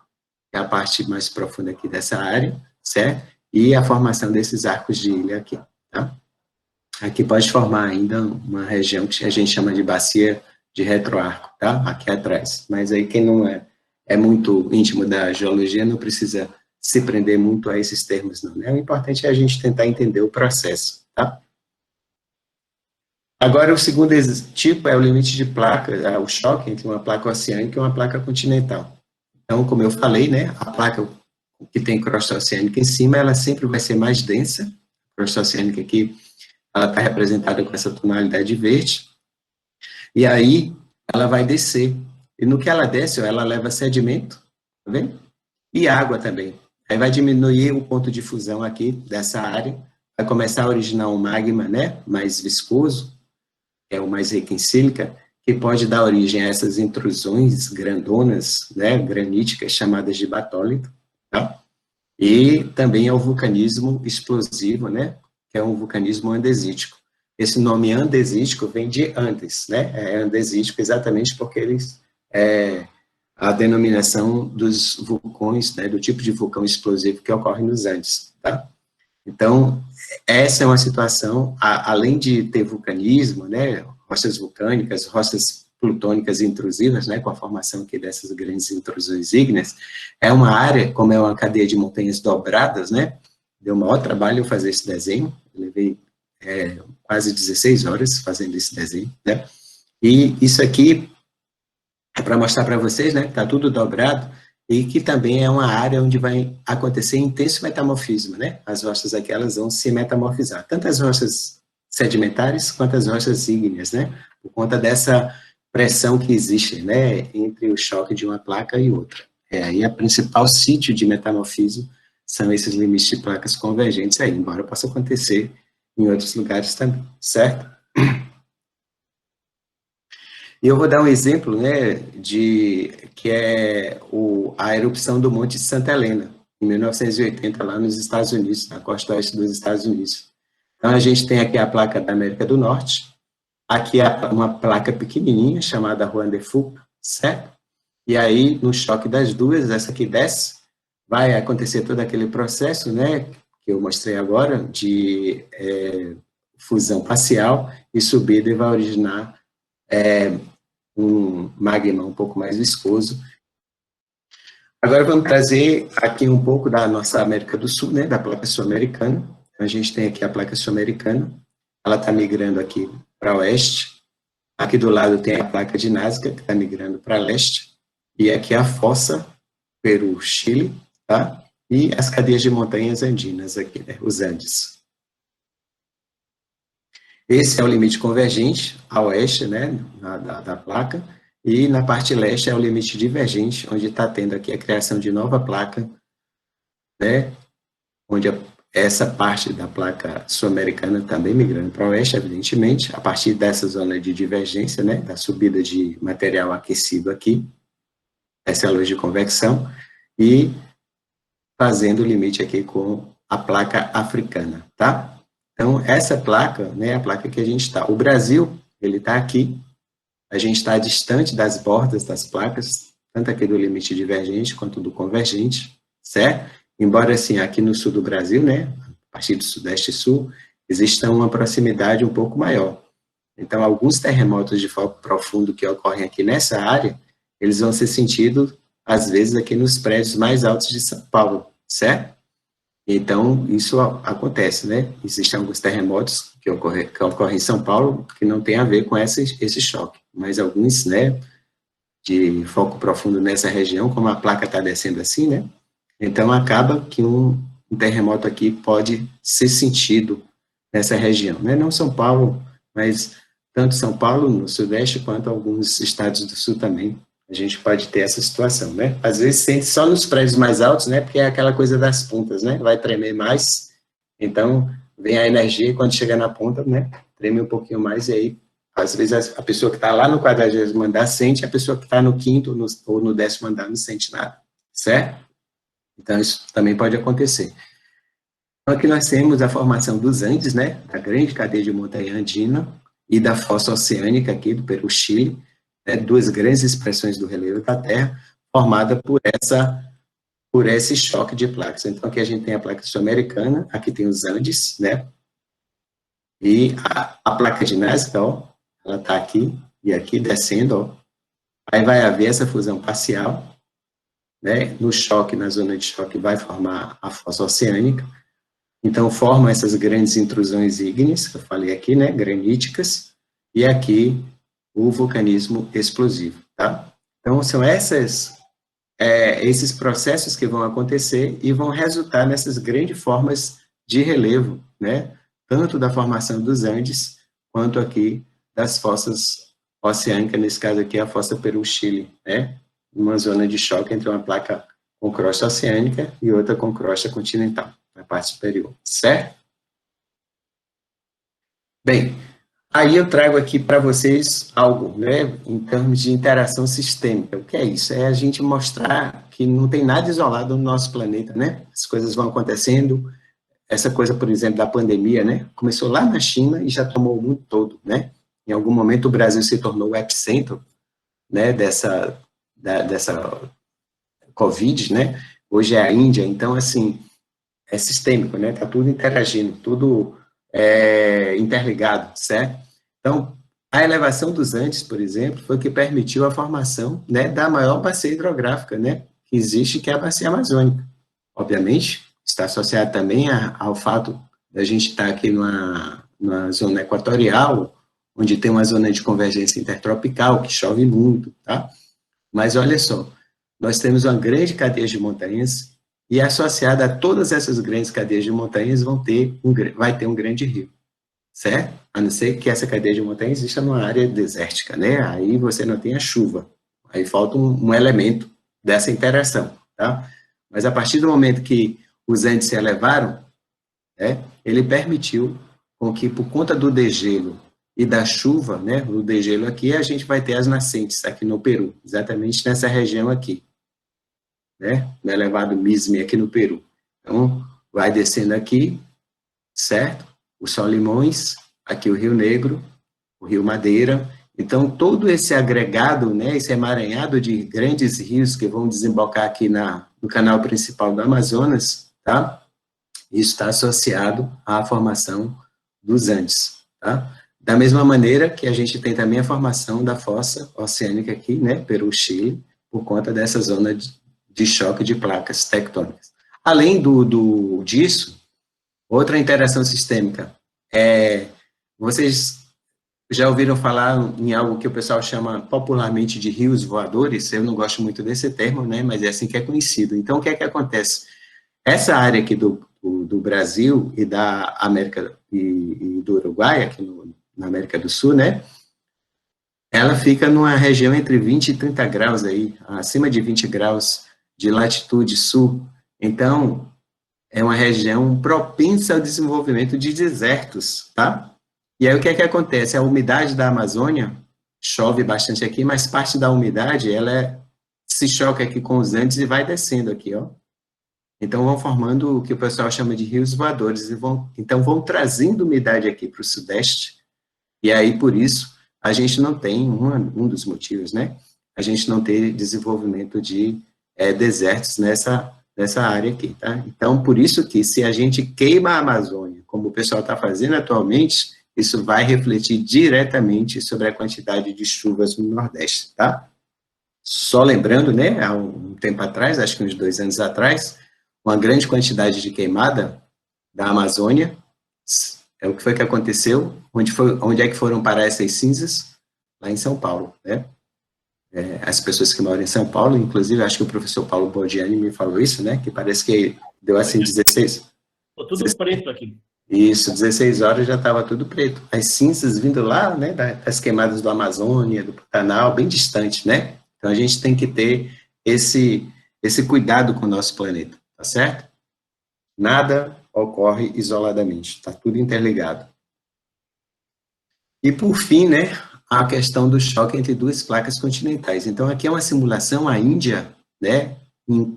que é a parte mais profunda aqui dessa área, certo? E a formação desses arcos de ilha aqui, tá? Aqui pode formar ainda uma região que a gente chama de bacia de retroarco, tá? Aqui atrás. Mas aí quem não é muito íntimo da geologia não precisa se prender muito a esses termos, não, né? O importante é a gente tentar entender o processo, tá? Agora, o segundo tipo é o limite de placa, o choque entre uma placa oceânica e uma placa continental. Então, como eu falei, né, a placa que tem crosta oceânica em cima, ela sempre vai ser mais densa. A crosta oceânica aqui, ela está representada com essa tonalidade verde. E aí, ela vai descer. E no que ela desce, ela leva sedimento, tá vendo? E água também. Aí vai diminuir o ponto de fusão aqui dessa área, vai começar a originar um magma, né, mais viscoso, que é o mais rico em sílica, que pode dar origem a essas intrusões grandonas, né, graníticas, chamadas de batólito, tá? E também ao vulcanismo explosivo, né, que é um vulcanismo andesítico. Esse nome andesítico vem de Andes, né, é andesítico exatamente porque eles, a denominação dos vulcões, né, do tipo de vulcão explosivo que ocorre nos Andes, tá? Então, essa é uma situação, além de ter vulcanismo, né, rochas vulcânicas, rochas plutônicas intrusivas, né, com a formação aqui dessas grandes intrusões ígneas, é uma área, como é uma cadeia de montanhas dobradas, né, deu o maior trabalho fazer esse desenho, eu levei quase 16 horas fazendo esse desenho, né, e isso aqui é para mostrar para vocês, né, que está tudo dobrado, e que também é uma área onde vai acontecer intenso metamorfismo, né? As rochas aqui, elas vão se metamorfizar, tanto as rochas sedimentares quanto as rochas ígneas, né? Por conta dessa pressão que existe, né, entre o choque de uma placa e outra. Aí o principal sítio de metamorfismo são esses limites de placas convergentes aí, embora possa acontecer em outros lugares também, certo? E eu vou dar um exemplo, né, que é a erupção do Monte Santa Helena, em 1980, lá nos Estados Unidos, na costa oeste dos Estados Unidos. Então, a gente tem aqui a placa da América do Norte, aqui uma placa pequenininha, chamada Juan de Fuca, certo? E aí, no choque das duas, essa aqui desce, vai acontecer todo aquele processo, né, que eu mostrei agora, de fusão parcial e subida, e vai originar um magma um pouco mais viscoso. Agora vamos trazer aqui um pouco da nossa América do Sul, né, da placa sul-americana. A gente tem aqui a placa sul-americana, ela está migrando aqui para oeste. Aqui do lado tem a placa de Nazca, que está migrando para leste. E aqui a fossa, Peru, Chile, tá? E as cadeias de montanhas andinas aqui, né, os Andes. Esse é o limite convergente a oeste, né, da placa, e na parte leste é o limite divergente, onde está tendo aqui a criação de nova placa, né, onde essa parte da placa sul-americana também migrando para o oeste, evidentemente, a partir dessa zona de divergência, né, da subida de material aquecido aqui, essa é a luz de convecção, e fazendo o limite aqui com a placa africana, tá? Então, essa placa, né, a placa que a gente está. O Brasil, ele está aqui, a gente está distante das bordas das placas, tanto aqui do limite divergente quanto do convergente, certo? Embora, assim, aqui no sul do Brasil, né, a partir do sudeste e sul, exista uma proximidade um pouco maior. Então, alguns terremotos de foco profundo que ocorrem aqui nessa área, eles vão ser sentidos, às vezes, aqui nos prédios mais altos de São Paulo, certo? Então, isso acontece, né? Existem alguns terremotos que ocorrem em São Paulo que não tem a ver com esse choque, mas alguns, né, de foco profundo nessa região, como a placa está descendo assim, né? Então, acaba que um terremoto aqui pode ser sentido nessa região, né? Não São Paulo, mas tanto São Paulo, no Sudeste, quanto alguns estados do Sul também, a gente pode ter essa situação, né? Às vezes sente só nos prédios mais altos, né? Porque é aquela coisa das pontas, né? Vai tremer mais, então vem a energia e quando chega na ponta, né? Treme um pouquinho mais e aí, às vezes a pessoa que está lá no 40º andar sente, a pessoa que está no 5º ou no 10º andar não sente nada, certo? Então isso também pode acontecer. Então aqui nós temos a formação dos Andes, né? Da grande cadeia de montanha andina e da fossa oceânica aqui do Peru-Chile, né, duas grandes expressões do relevo da Terra, formada por esse choque de placas. Então, aqui a gente tem a placa sul-americana, aqui tem os Andes, né, e a placa de Nazca, ó, ela está aqui e aqui descendo, ó, aí vai haver essa fusão parcial, né, no choque, na zona de choque, vai formar a fossa oceânica, então formam essas grandes intrusões ígneas, que eu falei aqui, né, graníticas, e aqui o vulcanismo explosivo, tá? Então, são esses processos que vão acontecer e vão resultar nessas grandes formas de relevo, né? Tanto da formação dos Andes, quanto aqui das fossas oceânicas, nesse caso aqui a fossa Peru-Chile, né? Uma zona de choque entre uma placa com crosta oceânica e outra com crosta continental, na parte superior, certo? Bem, aí eu trago aqui para vocês algo, né, em termos de interação sistêmica. O que é isso? É a gente mostrar que não tem nada isolado no nosso planeta, né? As coisas vão acontecendo. Essa coisa, por exemplo, da pandemia, né? Começou lá na China e já tomou o mundo todo, né? Em algum momento o Brasil se tornou o epicentro, né, dessa Covid, né? Hoje é a Índia. Então, assim, é sistêmico, né? Está tudo interagindo, tudo interligado, certo? Então, a elevação dos Andes, por exemplo, foi o que permitiu a formação, né, da maior bacia hidrográfica, né, que existe, que é a bacia amazônica. Obviamente, está associado também ao fato da gente estar aqui numa zona equatorial, onde tem uma zona de convergência intertropical, que chove muito, tá? Mas olha só, nós temos uma grande cadeia de montanhas e associada a todas essas grandes cadeias de montanhas vai ter um grande rio, certo? A não ser que essa cadeia de montanhas exista numa área desértica, né? Aí você não tem a chuva, aí falta um elemento dessa interação, tá? Mas a partir do momento que os Andes se elevaram, né, ele permitiu com que, por conta do degelo e da chuva, né, o degelo aqui, a gente vai ter as nascentes aqui no Peru, exatamente nessa região aqui, né, no elevado Misme aqui no Peru. Então, vai descendo aqui, certo? O Solimões, aqui o Rio Negro, o Rio Madeira. Então, todo esse agregado, né, esse emaranhado de grandes rios que vão desembocar aqui no canal principal do Amazonas, tá? Isso está associado à formação dos Andes, tá? Da mesma maneira que a gente tem também a formação da fossa oceânica aqui, né, Peru-Chile, por conta dessa zona de choque de placas tectônicas. Além disso, outra interação sistêmica vocês já ouviram falar em algo que o pessoal chama popularmente de rios voadores? Eu não gosto muito desse termo, né, mas é assim que é conhecido. Então, o que é que acontece? Essa área aqui do Brasil e da América e do Uruguai, aqui na América do Sul, né, ela fica numa região entre 20 e 30 graus aí, acima de 20 graus de latitude sul. Então, é uma região propensa ao desenvolvimento de desertos, tá? E aí o que é que acontece? A umidade da Amazônia, chove bastante aqui, mas parte da umidade, ela se choca aqui com os Andes e vai descendo aqui, ó. Então, vão formando o que o pessoal chama de rios voadores, então vão trazendo umidade aqui para o sudeste, e aí, por isso, a gente não tem, um dos motivos, né, a gente não ter desenvolvimento de desertos nessa área aqui, tá? Então, por isso que, se a gente queima a Amazônia, como o pessoal está fazendo atualmente, isso vai refletir diretamente sobre a quantidade de chuvas no Nordeste, tá? Só lembrando, né, há um tempo atrás, acho que uns 2 anos atrás, uma grande quantidade de queimada da Amazônia, o que foi que aconteceu? Onde é que foram parar essas cinzas? Lá em São Paulo, né? As pessoas que moram em São Paulo, inclusive, acho que o professor Paulo Borgiani me falou isso, né, que parece que deu assim 16... Ficou tudo preto aqui. Isso, 16 horas já estava tudo preto. As cinzas vindo lá, né, das queimadas do Amazônia, do Pantanal, bem distante, né? Então, a gente tem que ter esse cuidado com o nosso planeta, tá certo? Nada ocorre isoladamente, está tudo interligado. E, por fim, né, a questão do choque entre 2 placas continentais. Então, aqui é uma simulação, a Índia, né,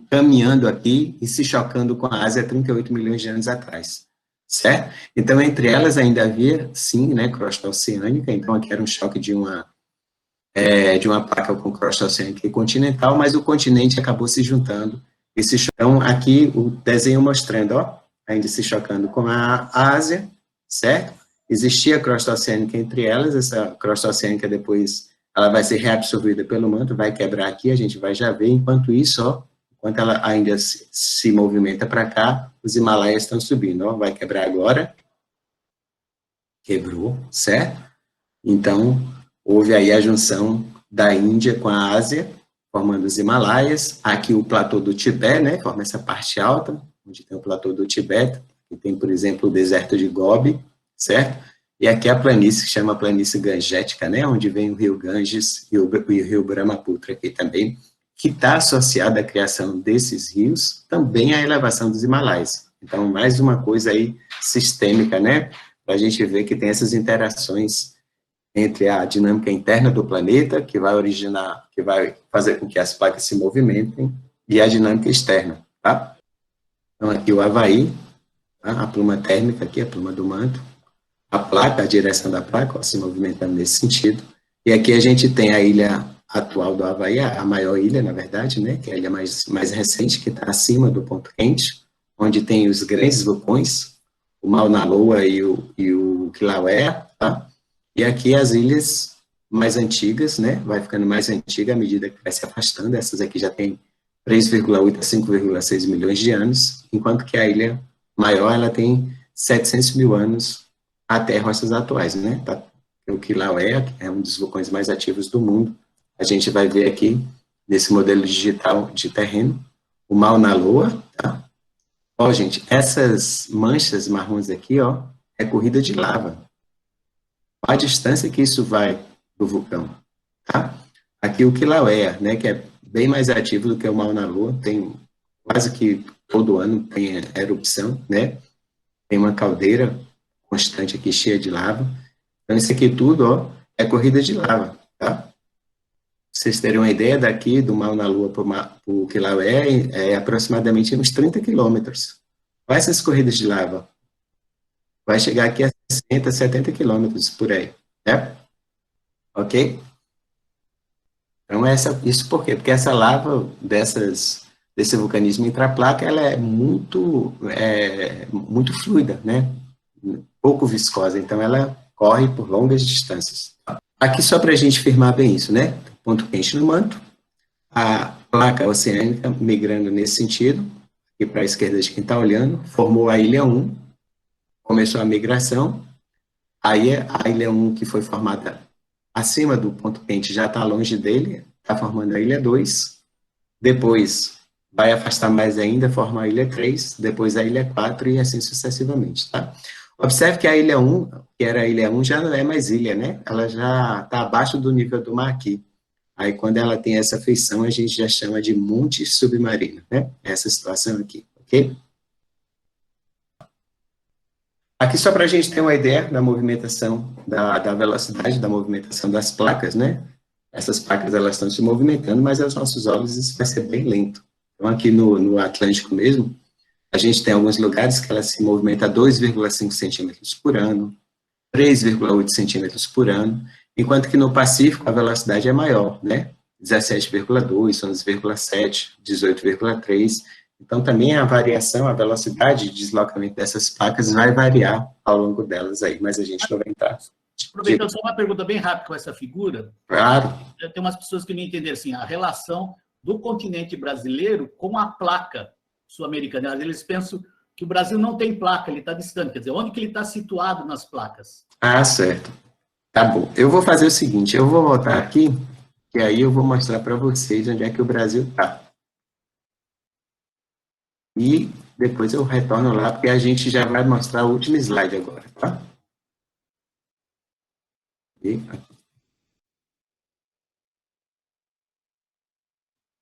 caminhando aqui e se chocando com a Ásia 38 milhões de anos atrás, certo? Então, entre elas ainda havia, sim, né, crosta oceânica, então aqui era um choque de uma placa com crosta oceânica e continental, mas o continente acabou se juntando. Então, aqui o desenho mostrando, ó, ainda se chocando com a Ásia, certo? Existia crosta oceânica entre elas, essa crosta oceânica depois ela vai ser reabsorvida pelo manto, vai quebrar aqui, a gente vai já ver, enquanto isso, ó, enquanto ela ainda se movimenta para cá, os Himalaias estão subindo, ó, vai quebrar agora, quebrou, certo? Então, houve aí a junção da Índia com a Ásia, formando os Himalaias, aqui o platô do Tibete, né, forma essa parte alta, onde tem o platô do Tibete, que tem, por exemplo, o deserto de Gobi, certo? E aqui a planície, que chama planície Gangética, né, onde vem o rio Ganges e o rio Brahmaputra aqui também, que está associada à criação desses rios, também à elevação dos Himalaias. Então, mais uma coisa aí sistêmica, né, para a gente ver que tem essas interações entre a dinâmica interna do planeta, que vai fazer com que as placas se movimentem, e a dinâmica externa, tá? Então, aqui o Havaí, tá? A pluma térmica aqui, a pluma do manto, a placa, a direção da placa, ó, se movimentando nesse sentido, e aqui a gente tem a ilha atual do Havaí, a maior ilha, na verdade, né, que é a ilha mais recente, que está acima do ponto quente, onde tem os grandes vulcões, o Mauna Loa e o Kilauea, tá? E aqui as ilhas mais antigas, né, vai ficando mais antiga à medida que vai se afastando, essas aqui já tem 3,8 a 5,6 milhões de anos, enquanto que a ilha maior, ela tem 700 mil anos até rochas atuais, né, tá? O Kilauea, que é um dos vulcões mais ativos do mundo, a gente vai ver aqui, nesse modelo digital de terreno, o Mauna Loa, tá? Ó, gente, essas manchas marrons aqui, ó, é corrida de lava. A distância que isso vai do vulcão, tá? Aqui o Kilauea, né, que é bem mais ativo do que o Mauna Loa, tem quase que todo ano tem erupção, né? Tem uma caldeira constante aqui cheia de lava. Então isso aqui tudo, ó, é corrida de lava, tá? Pra vocês terem uma ideia, daqui do Mauna Loa para o Kilauea é aproximadamente uns 30 quilômetros. Quais essas corridas de lava? Vai chegar aqui a 60, 70 quilômetros por aí, né? Ok? Então, isso por quê? Porque essa lava desse vulcanismo intraplaca, ela é muito fluida, né? Pouco viscosa, então ela corre por longas distâncias. Aqui só para a gente firmar bem isso, né? Ponto quente no manto, a placa oceânica migrando nesse sentido, aqui para a esquerda de quem está olhando, formou a ilha 1, começou a migração, aí a ilha 1 que foi formada acima do ponto quente já está longe dele, está formando a ilha 2, depois vai afastar mais ainda, forma a ilha 3, depois a ilha 4 e assim sucessivamente, tá? Observe que a ilha 1, que era a ilha 1, já não é mais ilha, né? Ela já está abaixo do nível do mar aqui. Aí, quando ela tem essa feição, a gente já chama de monte submarino, né? Essa situação aqui, ok? Aqui só para a gente ter uma ideia da movimentação, da velocidade da movimentação das placas, né? Essas placas, elas estão se movimentando, mas aos nossos olhos isso vai ser bem lento. Então, aqui no Atlântico mesmo, A gente tem alguns lugares que ela se movimenta a 2,5 centímetros por ano, 3,8 centímetros por ano, enquanto que no Pacífico a velocidade é maior, né? 17,2, 11,7, 18,3. Então, também a variação, a velocidade de deslocamento dessas placas vai variar ao longo delas aí, mas a gente não vai entrar. Aproveitando só uma pergunta bem rápida com essa figura. Claro. Tem umas pessoas que não entenderam assim, a relação do continente brasileiro com a placa sul-americana. Eles pensam que o Brasil não tem placa, ele está distante. Quer dizer, onde que ele está situado nas placas? Ah, certo. Tá bom. Eu vou fazer o seguinte, eu vou voltar aqui, e aí eu vou mostrar para vocês onde é que o Brasil está. E depois eu retorno lá, porque a gente já vai mostrar o último slide agora, tá? E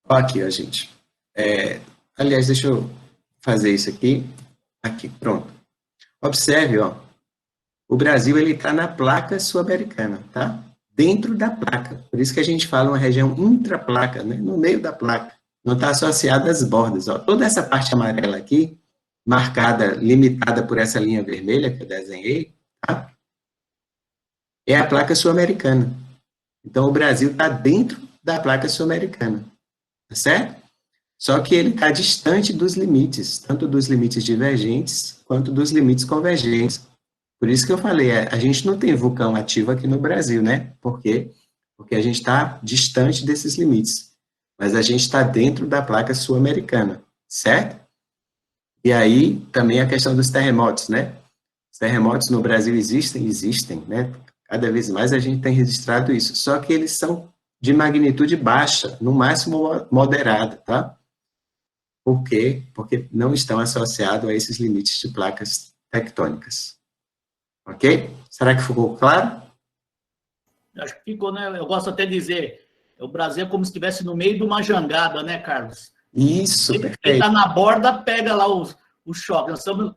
ó, aqui, ó, gente. Aliás, deixa eu fazer isso aqui. Aqui, pronto. Observe, ó. O Brasil, ele está na placa sul-americana, tá? Dentro da placa. Por isso que a gente fala uma região intraplaca, né? No meio da placa. Não está associada às bordas, ó. Toda essa parte amarela aqui, marcada, limitada por essa linha vermelha que eu desenhei, tá? É a placa sul-americana. Então, o Brasil está dentro da placa sul-americana, tá certo? Só que ele está distante dos limites, tanto dos limites divergentes, quanto dos limites convergentes. Por isso que eu falei, a gente não tem vulcão ativo aqui no Brasil, né? Por quê? Porque a gente está distante desses limites. Mas a gente está dentro da placa sul-americana, certo? E aí, também a questão dos terremotos, né? Os terremotos no Brasil existem, né? Cada vez mais a gente tem registrado isso. Só que eles são de magnitude baixa, no máximo moderada, tá? Por quê? Porque não estão associados a esses limites de placas tectônicas. Ok? Será que ficou claro? Acho que ficou, né? Eu gosto até de dizer, o Brasil é como se estivesse no meio de uma jangada, né, Carlos? Isso, Quem perfeito. está na borda, pega lá o choque. Nós estamos...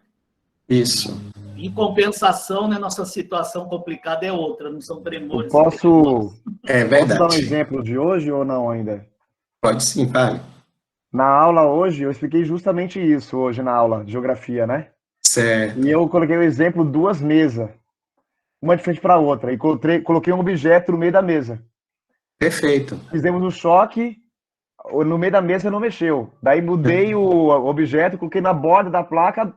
Isso. Em compensação, né, nossa situação complicada é outra, não são tremores. Posso verdade. dar um exemplo de hoje ou não ainda? Pode sim, fale. Na aula hoje, eu expliquei justamente isso hoje na aula de geografia, né? Certo. E eu coloquei o exemplo 2 mesas, uma de frente para a outra, e coloquei um objeto no meio da mesa. Perfeito. Fizemos um choque, no meio da mesa não mexeu. Daí mudei o objeto, coloquei na borda da placa,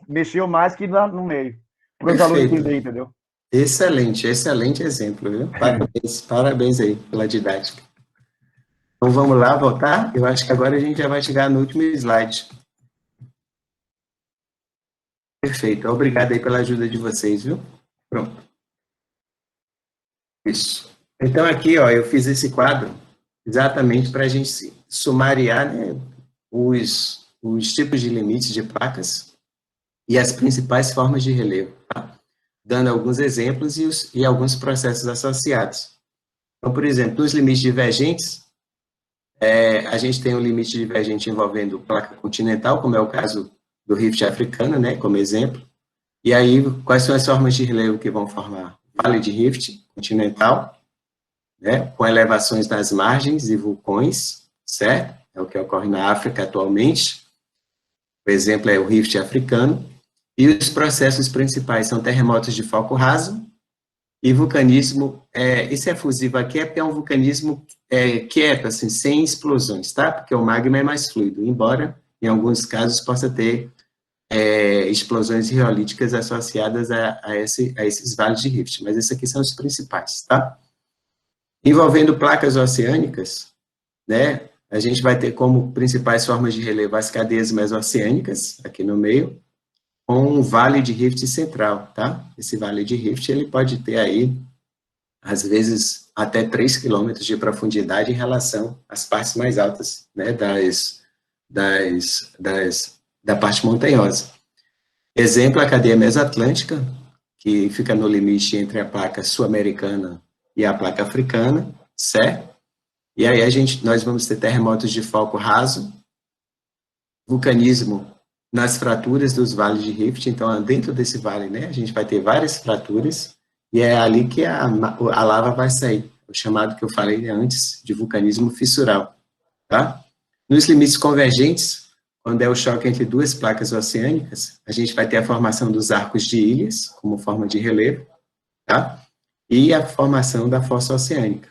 mexeu mais que no meio. Para os alunos entenderem, entendeu? Excelente exemplo, viu? Parabéns aí pela didática. Então vamos lá, voltar? Eu acho que agora a gente já vai chegar no último slide. Perfeito, obrigado aí pela ajuda de vocês, viu? Pronto. Isso. Então aqui, ó, eu fiz esse quadro exatamente para a gente sumariar, né, os tipos de limites de placas e as principais formas de relevo, tá? Dando alguns exemplos e alguns processos associados. Então, por exemplo, nos limites divergentes, a gente tem um limite divergente envolvendo placa continental, como é o caso do Rift africano, né, como exemplo. E aí, quais são as formas de relevo que vão formar? Vale de Rift continental, né, com elevações nas margens e vulcões, certo? É o que ocorre na África atualmente. O exemplo é o Rift africano. E os processos principais são terremotos de foco raso e vulcanismo. Esse efusivo aqui é porque é um vulcanismo quieto, assim, sem explosões, tá? Porque o magma é mais fluido, embora em alguns casos possa ter explosões riolíticas associadas a esses vales de rift, mas esses aqui são os principais, tá? Envolvendo placas oceânicas, né, a gente vai ter como principais formas de relevo as cadeias mesoceânicas, aqui no meio, com um vale de rift central, tá? Esse vale de rift, ele pode ter aí, às vezes, até 3 quilômetros de profundidade em relação às partes mais altas, né, da parte montanhosa. Exemplo, a cadeia mesoatlântica, que fica no limite entre a placa sul-americana e a placa africana, certo? E aí nós vamos ter terremotos de foco raso, vulcanismo nas fraturas dos vales de rift, então dentro desse vale, né, a gente vai ter várias fraturas, e é ali que a lava vai sair, o chamado que eu falei antes de vulcanismo fissural, tá? Nos limites convergentes, quando é o choque entre duas placas oceânicas, a gente vai ter a formação dos arcos de ilhas, como forma de relevo, tá? E a formação da fossa oceânica.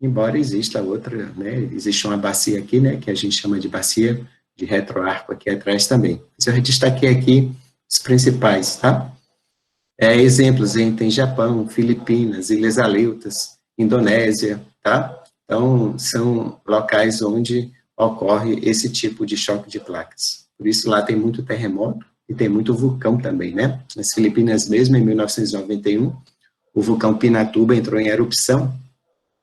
Embora exista outra, né? Existe uma bacia aqui, né? Que a gente chama de bacia de retroarco aqui atrás também. Mas eu destaquei aqui os principais, tá? Exemplos, tem Japão, Filipinas, Ilhas Aleutas, Indonésia, tá? Então, são locais onde ocorre esse tipo de choque de placas. Por isso, lá tem muito terremoto e tem muito vulcão também, né? Nas Filipinas mesmo, em 1991, o vulcão Pinatuba entrou em erupção,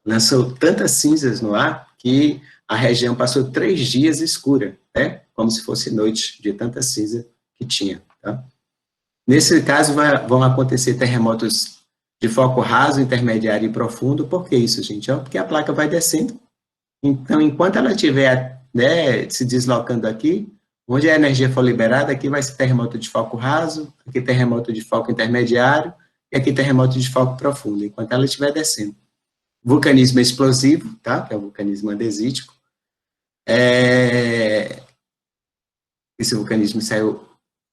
lançou tantas cinzas no ar que a região passou 3 dias escura, né? Como se fosse noite, de tanta cinza que tinha, tá? Nesse caso, vão acontecer terremotos de foco raso, intermediário e profundo. Por que isso, gente? Porque a placa vai descendo. Então, enquanto ela estiver, né, se deslocando aqui, onde a energia for liberada, aqui vai ser terremoto de foco raso, aqui terremoto de foco intermediário, e aqui terremoto de foco profundo, enquanto ela estiver descendo. Vulcanismo explosivo, tá? Que é o vulcanismo andesítico. Esse vulcanismo saiu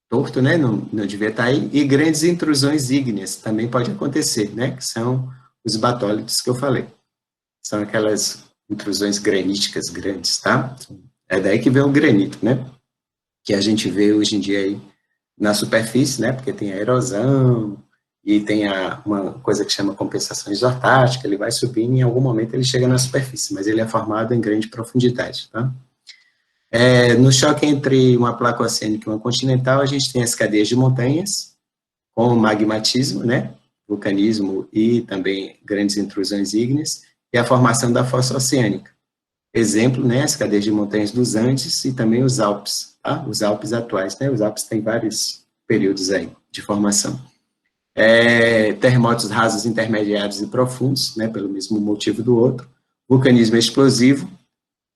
torto, né? Não devia estar aí. E grandes intrusões ígneas também pode acontecer, né? Que são os batólitos que eu falei. São aquelas intrusões graníticas grandes, tá? É daí que vem o granito, né? Que a gente vê hoje em dia aí na superfície, né? Porque tem a erosão e tem uma coisa que chama compensação isostática, ele vai subindo e em algum momento ele chega na superfície, mas ele é formado em grande profundidade, tá? No choque entre uma placa oceânica e uma continental, a gente tem as cadeias de montanhas, com magmatismo, né, vulcanismo e também grandes intrusões ígneas, e a formação da fossa oceânica. Exemplo, né, as cadeias de montanhas dos Andes e também os Alpes, tá? Os Alpes atuais, né, os Alpes têm vários períodos aí de formação. Terremotos rasos, intermediários e profundos, né, pelo mesmo motivo do outro, vulcanismo explosivo,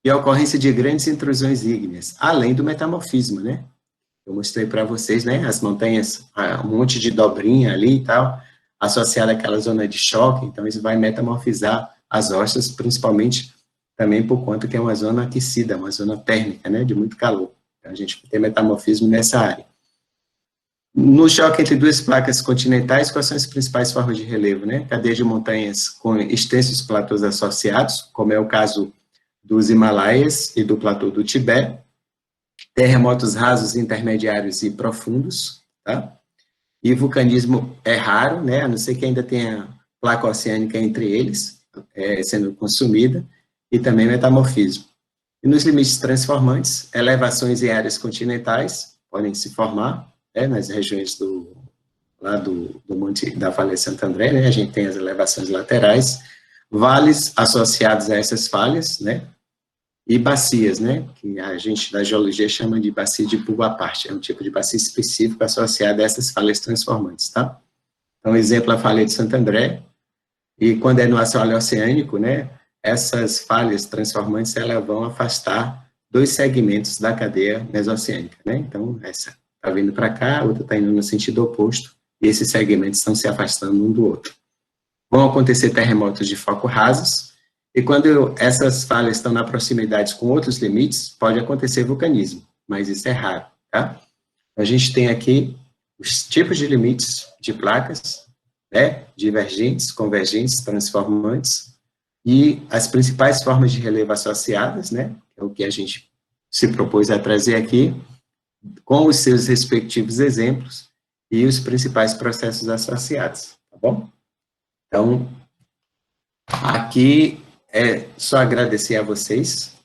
e a ocorrência de grandes intrusões ígneas, além do metamorfismo, né? Eu mostrei para vocês, né? As montanhas, um monte de dobrinha ali e tal, associada àquela zona de choque, então isso vai metamorfizar as rochas, principalmente também por conta que é uma zona aquecida, uma zona térmica, né? De muito calor. Então a gente tem metamorfismo nessa área. No choque entre duas placas continentais, quais são as principais formas de relevo, né? Cadeia de montanhas com extensos platôs associados, como é o caso dos Himalaias e do platô do Tibete, terremotos rasos, intermediários e profundos, tá? E vulcanismo é raro, né? A não ser que ainda tenha placa oceânica entre eles, sendo consumida, e também metamorfismo. E nos limites transformantes, elevações em áreas continentais podem se formar, né? Nas regiões lá do Monte da Falha Santo André, né? A gente tem as elevações laterais, vales associados a essas falhas, né? E bacias, né, que a gente da geologia chama de bacia de Pugaparte, é um tipo de bacia específico associado a essas falhas transformantes, tá? Então, exemplo, a falha de Santo André, e quando é no assoalho oceânico, né, essas falhas transformantes, elas vão afastar 2 segmentos da cadeia mesoceânica, né? Então, essa está vindo para cá, a outra está indo no sentido oposto, e esses segmentos estão se afastando um do outro. Vão acontecer terremotos de foco rasos, e quando essas falhas estão na proximidade com outros limites, pode acontecer vulcanismo, mas isso é raro, tá? A gente tem aqui os tipos de limites de placas, né? Divergentes, convergentes, transformantes, e as principais formas de relevo associadas, né? É o que a gente se propôs a trazer aqui, com os seus respectivos exemplos e os principais processos associados, tá bom? Então, aqui é só agradecer a vocês,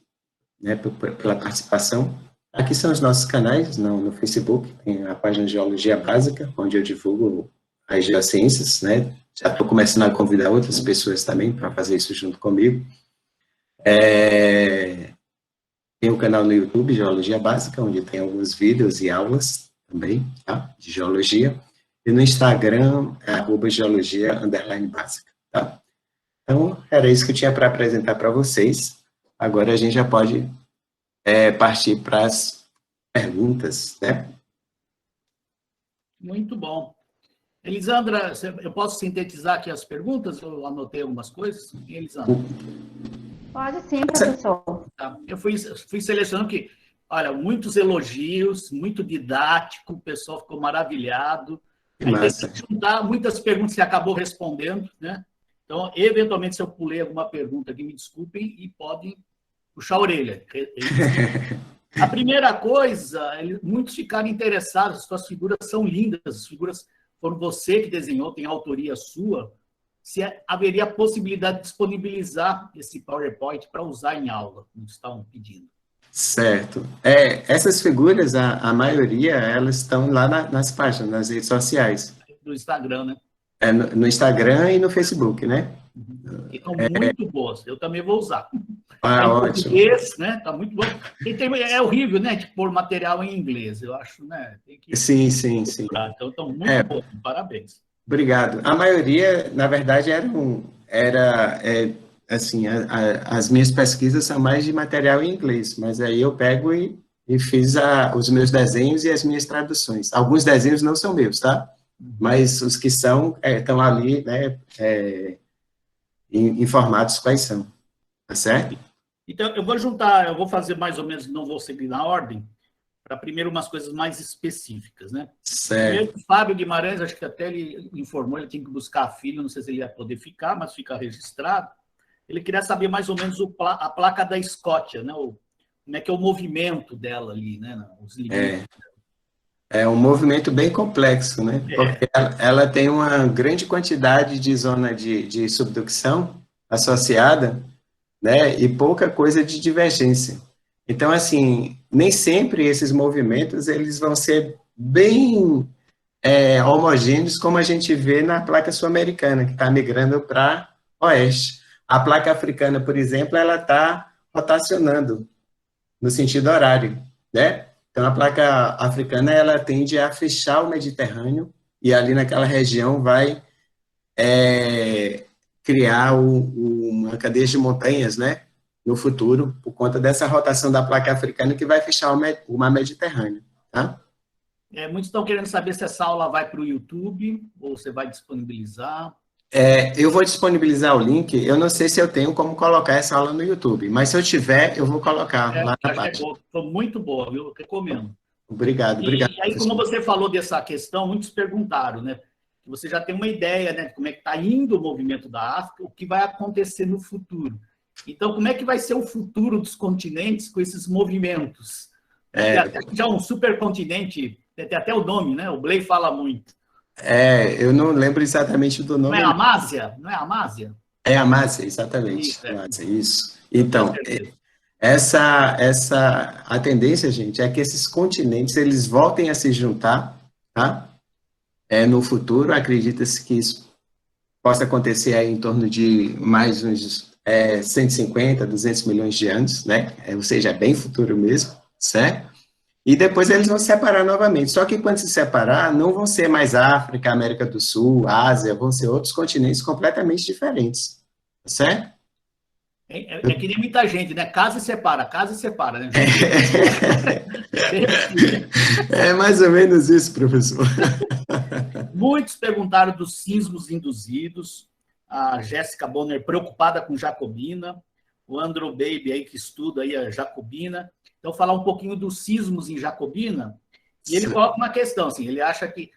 né, pela participação. Aqui são os nossos canais, no Facebook, tem a página Geologia Básica, onde eu divulgo as geociências, né? Já estou começando a convidar outras pessoas também para fazer isso junto comigo. Tem o canal no YouTube, Geologia Básica, onde tem alguns vídeos e aulas também, tá? De geologia. E no Instagram, @geologia_básica, tá? Então, era isso que eu tinha para apresentar para vocês. Agora a gente já pode partir para as perguntas, né? Muito bom. Elisandra, eu posso sintetizar aqui as perguntas? Eu anotei algumas coisas. Elisandra? Pode sim, professor. Tá. Eu fui selecionando que Olha, muitos elogios, muito didático, o pessoal ficou maravilhado. Que Aí massa. tem que juntar muitas perguntas que você acabou respondendo, né? Então, eventualmente, se eu pulei alguma pergunta aqui, me desculpem e podem puxar a orelha. A primeira coisa, muitos ficaram interessados, as suas figuras são lindas, as figuras foram você que desenhou, tem autoria sua, se haveria a possibilidade de disponibilizar esse PowerPoint para usar em aula, como estavam pedindo. Certo. Essas figuras, a maioria, elas estão lá nas páginas, nas redes sociais. Do Instagram, né? No Instagram e no Facebook, né? Que são muito boas. Eu também vou usar. Ah, Tá em ótimo. português, né? Tá muito bom. É horrível, né? De pôr material em inglês. Eu acho, né? Tem que... Sim. Então, estão muito bons. Parabéns. Obrigado. A maioria, na verdade, assim, as minhas pesquisas são mais de material em inglês, mas aí eu pego e fiz os meus desenhos e as minhas traduções. Alguns desenhos não são meus, tá? Mas os que são, estão ali, né, informados quais são, tá certo? Então, eu vou fazer mais ou menos, não vou seguir na ordem, para primeiro umas coisas mais específicas, né? Certo. Primeiro, o Fábio Guimarães, acho que até ele informou, ele tinha que buscar a filha, não sei se ele ia poder ficar, mas fica registrado. Ele queria saber mais ou menos a placa da Escócia, né? Como é que é o movimento dela ali, né? Os limites. É um movimento bem complexo, né? Porque ela tem uma grande quantidade de zona de subducção associada, né? E pouca coisa de divergência. Então, assim, nem sempre esses movimentos eles vão ser bem homogêneos, como a gente vê na placa sul-americana, que está migrando para oeste. A placa africana, por exemplo, ela está rotacionando no sentido horário, né? Então, a placa africana, ela tende a fechar o Mediterrâneo e ali naquela região vai criar uma cadeia de montanhas, né? No futuro, por conta dessa rotação da placa africana que vai fechar o mar Mediterrâneo, tá? Muitos estão querendo saber se essa aula vai para o YouTube ou você vai disponibilizar. Eu vou disponibilizar o link, eu não sei se eu tenho como colocar essa aula no YouTube, mas se eu tiver, eu vou colocar lá na página. Foi muito boa, viu? Eu recomendo. Obrigado. E aí, como você falou dessa questão, muitos perguntaram, né? Você já tem uma ideia, né, de como é que está indo o movimento da África, o que vai acontecer no futuro. Então, como é que vai ser o futuro dos continentes com esses movimentos? Já um supercontinente, tem até o nome, né? O Blay fala muito. Eu não lembro exatamente do nome. Não é Amásia? Não é Amásia? É Amásia, exatamente. Amásia, isso. Então, a tendência, gente, é que esses continentes, eles voltem a se juntar, tá? No futuro, acredita-se que isso possa acontecer aí em torno de mais uns 150, 200 milhões de anos, né? Ou seja, é bem futuro mesmo, certo? E depois eles vão se separar novamente. Só que quando se separar, não vão ser mais África, América do Sul, Ásia, vão ser outros continentes completamente diferentes, certo? É que nem muita gente, né? Casa e separa, né? É mais ou menos isso, professor. Muitos perguntaram dos sismos induzidos. A Jéssica Bonner preocupada com Jacobina. O Andrew Baby aí que estuda aí a Jacobina. Então, falar um pouquinho dos sismos em Jacobina. E ele coloca uma questão, assim, ele acha que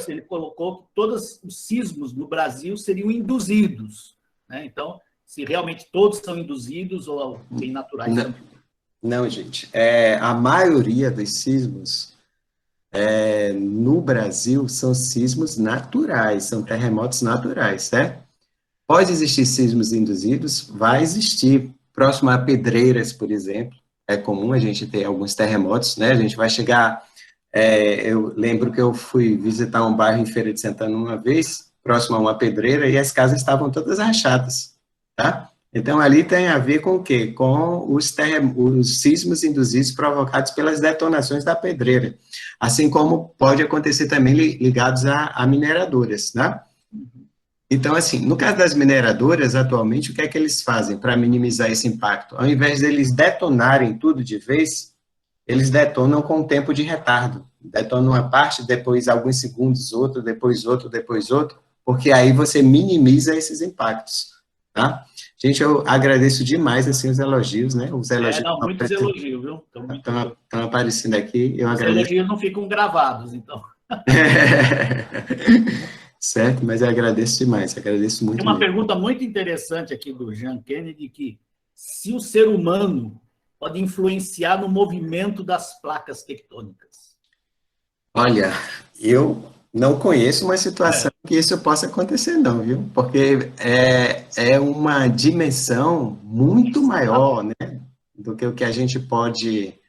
ele colocou que todos os sismos no Brasil seriam induzidos, né? Então, se realmente todos são induzidos ou tem naturais também. Não, gente. A maioria dos sismos no Brasil são sismos naturais, são terremotos naturais, certo? Pode existir sismos induzidos, vai existir. Próximo a Pedreiras, por exemplo, é comum a gente ter alguns terremotos, né? A gente vai chegar... eu lembro que eu fui visitar um bairro em Feira de Santana uma vez, próximo a uma pedreira, e as casas estavam todas rachadas, tá? Então, ali tem a ver com o quê? Com os sismos induzidos provocados pelas detonações da pedreira, assim como pode acontecer também ligados a mineradoras, né? Então, assim, no caso das mineradoras, atualmente, o que é que eles fazem para minimizar esse impacto? Ao invés deles detonarem tudo de vez, eles detonam com um tempo de retardo. Detonam uma parte, depois alguns segundos, outro, depois outro, depois outro, porque aí você minimiza esses impactos, tá? Gente, eu agradeço demais, assim, os elogios, né? Os elogios Não, muitos elogios, viu? estão aparecendo aqui, eu Os agradeço. elogios não ficam gravados, então. Certo, mas eu agradeço demais, agradeço Tem muito uma mesmo. pergunta muito interessante aqui do Jean Kennedy, que se o ser humano pode influenciar no movimento das placas tectônicas. Olha, eu não conheço uma situação que isso possa acontecer, não, viu? Porque é uma dimensão muito maior, né, do que o que a gente pode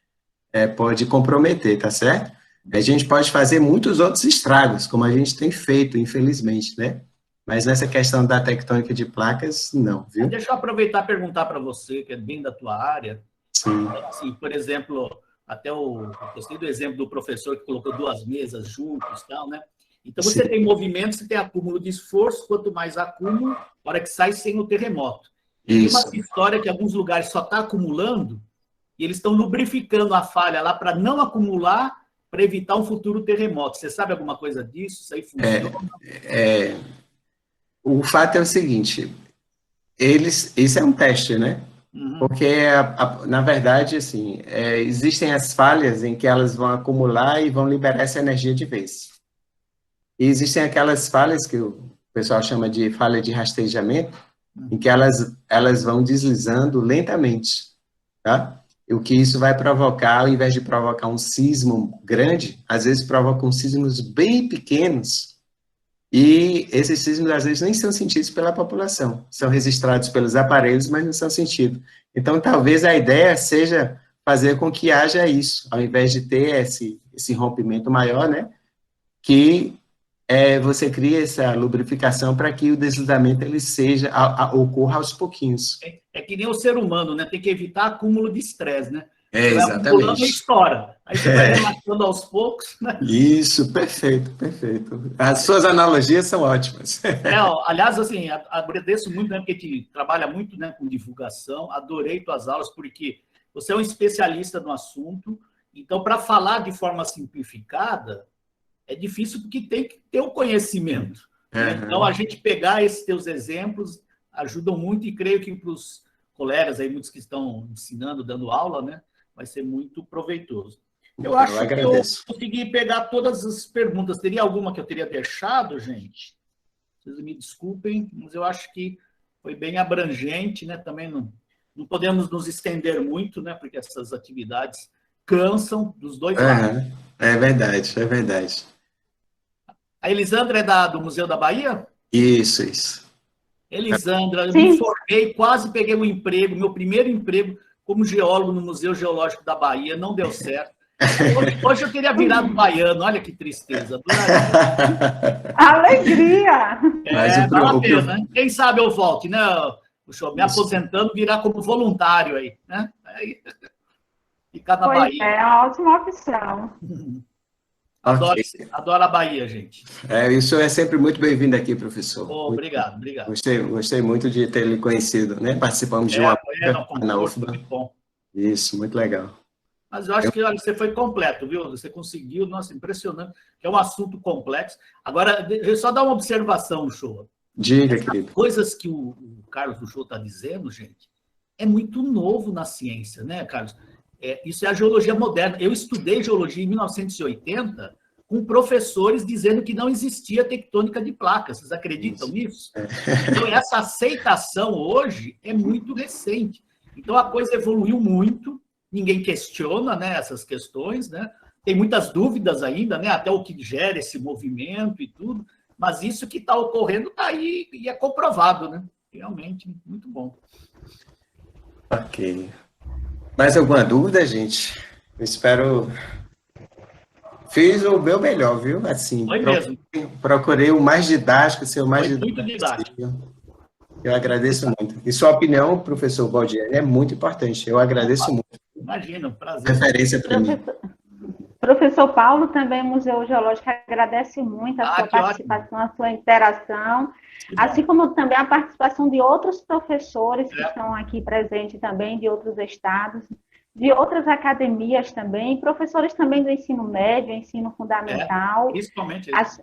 comprometer, tá certo? A gente pode fazer muitos outros estragos, como a gente tem feito, infelizmente, né? Mas nessa questão da tectônica de placas, não, viu? Deixa eu aproveitar e perguntar para você, que é bem da tua área. Sim. Assim, por exemplo, eu gostei do exemplo do professor que colocou duas mesas juntos, tal, né? Então você tem movimento, você tem acúmulo de esforço, quanto mais acúmulo, na hora que sai sem o terremoto. E tem uma história que alguns lugares só está acumulando e eles estão lubrificando a falha lá para não acumular, para evitar um futuro terremoto. Você sabe alguma coisa disso? Isso aí funciona? O fato é o seguinte, isso é um teste, né? Porque, na verdade, assim, existem as falhas em que elas vão acumular e vão liberar essa energia de vez. E existem aquelas falhas que o pessoal chama de falha de rastejamento, em que elas vão deslizando lentamente, tá? E o que isso vai provocar, ao invés de provocar um sismo grande, às vezes provocam sismos bem pequenos, e esses sismos, às vezes, nem são sentidos pela população. São registrados pelos aparelhos, mas não são sentidos. Então, talvez a ideia seja fazer com que haja isso, ao invés de ter esse rompimento maior, né? Que você cria essa lubrificação para que o deslizamento ele ocorra aos pouquinhos. É que nem o ser humano, né? Tem que evitar acúmulo de estresse, né? Exatamente. E estoura. Aí você vai relaxando aos poucos, né? Isso, perfeito, perfeito. As suas analogias são ótimas. Aliás, assim, agradeço muito, né, porque te trabalha muito, né, com divulgação. Adorei tuas aulas, porque você é um especialista no assunto. Então, para falar de forma simplificada, é difícil porque tem que ter o conhecimento. Né? Então, a gente pegar esses teus exemplos ajudam muito e creio que para os colegas aí, muitos que estão ensinando, dando aula, né, vai ser muito proveitoso. Eu acho que eu consegui pegar todas as perguntas. Teria alguma que eu teria deixado, gente? Vocês me desculpem, mas eu acho que foi bem abrangente, né? Também não podemos nos estender muito, né? Porque essas atividades cansam dos dois lados. É verdade, é verdade. A Elisandra é do Museu da Bahia? Isso. Elisandra, eu me formei, quase peguei um emprego, meu primeiro emprego como geólogo no Museu Geológico da Bahia, não deu certo. Hoje eu teria virado baiano, olha que tristeza. Alegria! Vale a pena, né? Quem sabe eu volte, né? Me aposentando, virar como voluntário aí, né? Ficar na Bahia. É uma ótima opção. Adoro a Bahia, gente. Isso é sempre muito bem-vindo aqui, professor. Obrigado. Gostei muito de ter lhe conhecido, né? Participamos de uma na UFBA. Muito bom. Isso, muito legal. Mas eu acho que você foi completo, viu? Você conseguiu, nossa, impressionante. É um assunto complexo. Agora, deixa eu só dar uma observação, Show. Diga, querido. Coisas que o Carlos do Show está dizendo, gente, é muito novo na ciência, né, Carlos? Isso é a geologia moderna. Eu estudei geologia em 1980 com professores dizendo que não existia tectônica de placas. Vocês acreditam nisso? Então, essa aceitação hoje é muito recente. Então, a coisa evoluiu muito. Ninguém questiona, né, essas questões, né? Tem muitas dúvidas ainda, né? Até o que gera esse movimento e tudo. Mas isso que está ocorrendo está aí e é comprovado, né? Realmente, muito bom. Ok. Mais alguma dúvida, gente? Eu espero... Fiz o meu melhor, viu? Assim, foi mesmo. Procurei o mais didático, ser o mais foi muito didático. Eu agradeço muito. E sua opinião, professor Baldieri, é muito importante. Eu agradeço muito. Imagina, prazer. Referência para mim. Professor Paulo, também o Museu Geológico agradece muito a sua participação, a sua interação, assim como também a participação de outros professores que estão aqui presentes também, de outros estados, de outras academias também, professores também do ensino médio, ensino fundamental. Principalmente isso.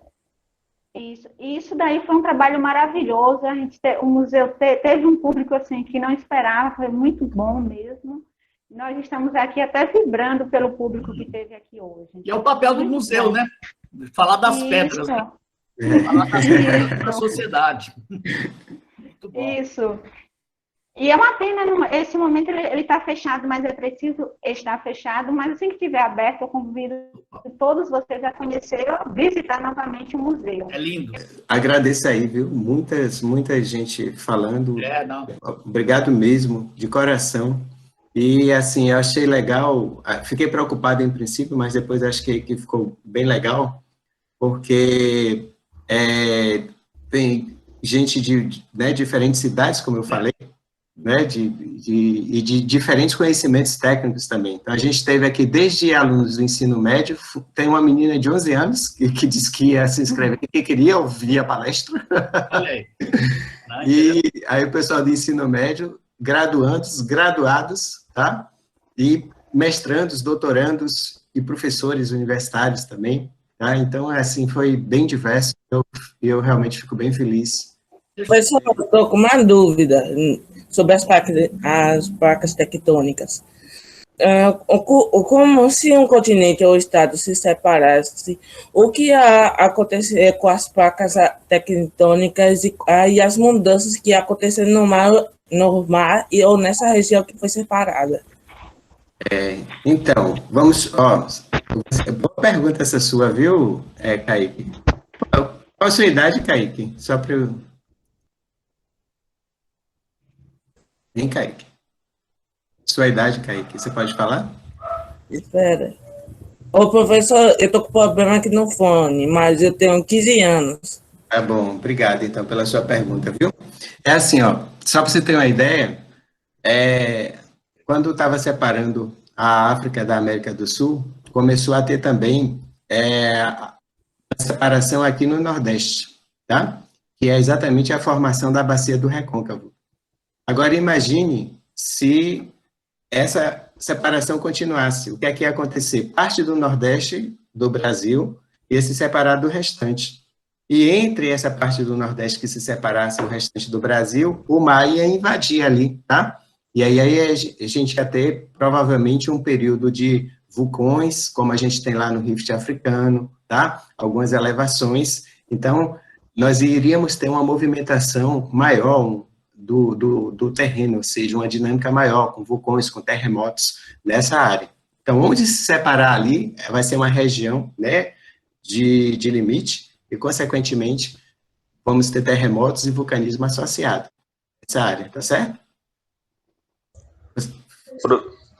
Isso daí foi um trabalho maravilhoso. O museu teve um público assim que não esperava, foi muito bom mesmo. Nós estamos aqui até vibrando pelo público que teve aqui hoje. E é o papel do museu, né? Falar das pedras, né? Falar das pedras para a sociedade. Muito bom. Isso. E é uma pena, esse momento ele está fechado, mas é preciso estar fechado, mas assim que estiver aberto, eu convido todos vocês a conhecer ou visitar novamente o museu. É lindo. Agradeço aí, viu? Muita gente falando. Não. Obrigado mesmo, de coração. E, assim, eu achei legal, fiquei preocupado em princípio, mas depois acho que ficou bem legal, porque tem gente de diferentes cidades, como eu falei, né, de diferentes conhecimentos técnicos também. Então, a gente teve aqui, desde alunos do ensino médio, tem uma menina de 11 anos que disse que ia se inscrever, que queria ouvir a palestra. Olha aí. E aí o pessoal do ensino médio, graduandos, graduados, tá? E mestrandos, doutorandos e professores universitários também, tá? Então, assim, foi bem diverso, eu realmente fico bem feliz. Professor, eu estou com uma dúvida sobre as placas tectônicas. Como se um continente ou estado se separasse, o que ia acontecer com as placas tectônicas e as mudanças que aconteceram no mar ou nessa região que foi separada? Então, vamos... boa pergunta essa sua, viu, Kaique? Qual a sua idade, Kaique? Só para eu... Hein, Kaique? Sua idade, Kaique, você pode falar? Espera. Ô, professor, eu tô com problema aqui no fone, mas eu tenho 15 anos. Tá bom, obrigado, então, pela sua pergunta, viu? É assim, ó, só para você ter uma ideia, quando estava separando a África da América do Sul, começou a ter também a separação aqui no Nordeste, tá? Que é exatamente a formação da Bacia do Recôncavo. Agora, imagine se essa separação continuasse. O que é que ia acontecer? Parte do Nordeste do Brasil ia se separar do restante. E entre essa parte do Nordeste que se separasse do restante do Brasil, o mar ia invadir ali, tá? E aí a gente ia ter, provavelmente, um período de vulcões, como a gente tem lá no Rift Africano, tá? Algumas elevações. Então, nós iríamos ter uma movimentação maior, do terreno, ou seja, uma dinâmica maior, com vulcões, com terremotos nessa área. Então, onde se separar ali, vai ser uma região, né, de limite, e, consequentemente, vamos ter terremotos e vulcanismo associado nessa área, tá certo?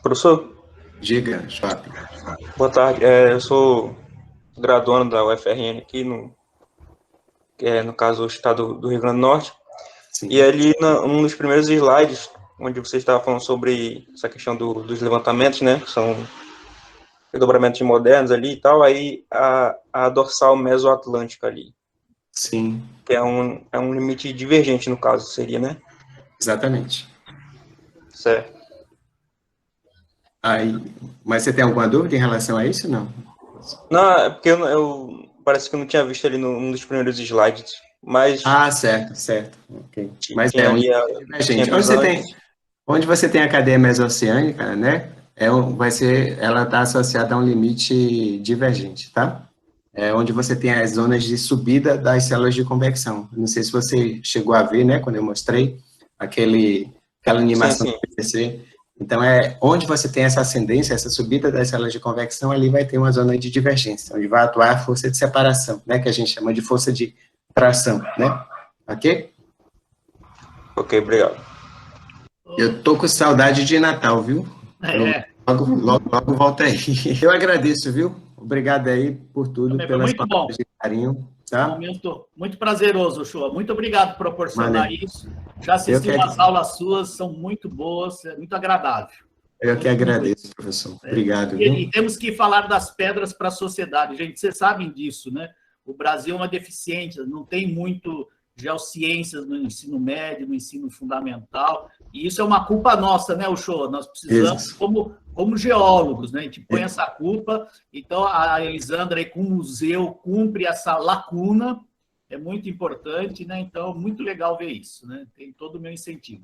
Professor? Diga, Schwab. Boa tarde, eu sou graduando da UFRN aqui, no caso, o estado do Rio Grande do Norte. Sim. E ali, um dos primeiros slides, onde você estava falando sobre essa questão dos levantamentos, né, que são desdobramentos modernos ali e tal, aí a dorsal mesoatlântica ali. Sim. Que é um limite divergente, no caso, seria, né? Exatamente. Certo. Aí, mas você tem alguma dúvida em relação a isso, não? Não, é porque eu parece que eu não tinha visto ali num dos primeiros slides. Mas... Ah, certo. Okay. Mas gente, onde você tem a cadeia mesoceânica, né? Ela está associada a um limite divergente, tá? Onde você tem as zonas de subida das células de convecção. Não sei se você chegou a ver, né? Quando eu mostrei aquela animação do PVC. Então, onde você tem essa ascendência, essa subida das células de convecção, ali vai ter uma zona de divergência, onde vai atuar a força de separação, né? Que a gente chama de força de tração, né? Ok? Ok, obrigado. Eu tô com saudade de Natal, viu? Logo volta aí. Eu agradeço, viu? Obrigado aí por tudo, pelas palavras de carinho. Tá? Um momento muito prazeroso, Shoa. Muito obrigado por proporcionar isso. Já assisti umas aulas suas, são muito boas, é muito agradável. Eu que agradeço, professor. Obrigado. Viu? E temos que falar das pedras para a sociedade. Gente, vocês sabem disso, né? O Brasil é uma deficiência, não tem muito geociências no ensino médio, no ensino fundamental, e isso é uma culpa nossa, né, Uchoa? Nós precisamos, como geólogos, né, a gente põe essa culpa, então a Elisandra aí com o museu cumpre essa lacuna, é muito importante, né? Então, muito legal ver isso, né? Tem todo o meu incentivo.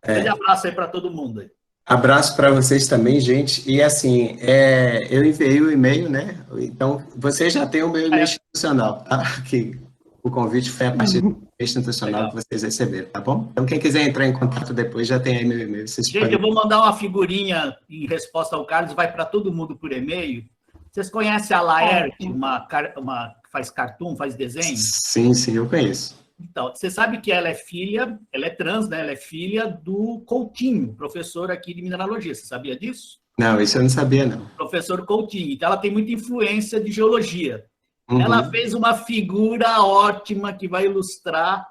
Grande abraço aí para todo mundo aí. Abraço para vocês também, gente. E assim, eu enviei o e-mail, né? Então, vocês já têm o meu e-mail institucional, tá? Que o convite foi a partir do e-mail institucional que vocês receberam, tá bom? Então, quem quiser entrar em contato depois, já tem aí meu e-mail. Gente, eu vou mandar uma figurinha em resposta ao Carlos, vai para todo mundo por e-mail. Vocês conhecem a Laerte, uma que faz cartoon, faz desenho? Sim, sim, eu conheço. Então, você sabe que ela é trans, né? Ela é filha do Coutinho, professor aqui de mineralogia. Você sabia disso? Não, isso eu não sabia, não. Professor Coutinho. Então, ela tem muita influência de geologia. Uhum. Ela fez uma figura ótima que vai ilustrar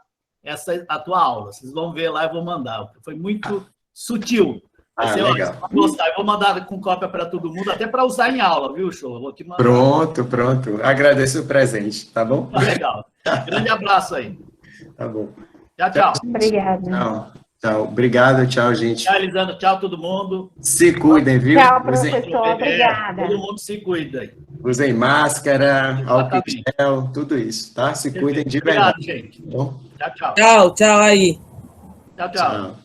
a tua aula. Vocês vão ver lá, eu vou mandar. Foi muito sutil. Legal. Vai gostar. Eu vou mandar com cópia para todo mundo, até para usar em aula, viu, Show? Vou te mandar. Pronto. Agradeço o presente, tá bom? Legal. Grande abraço aí. Tá bom. Tchau. Obrigada. Tchau. Obrigado, tchau, gente. Tchau, Elisandro. Tchau, todo mundo. Se cuidem, viu? Tchau, professor. Obrigada. Todo mundo se cuida aí. Usem máscara, álcool em gel, tudo isso, tá? Se cuidem de verdade. Obrigado, gente. Bom? Tchau. Tchau aí. Tchau.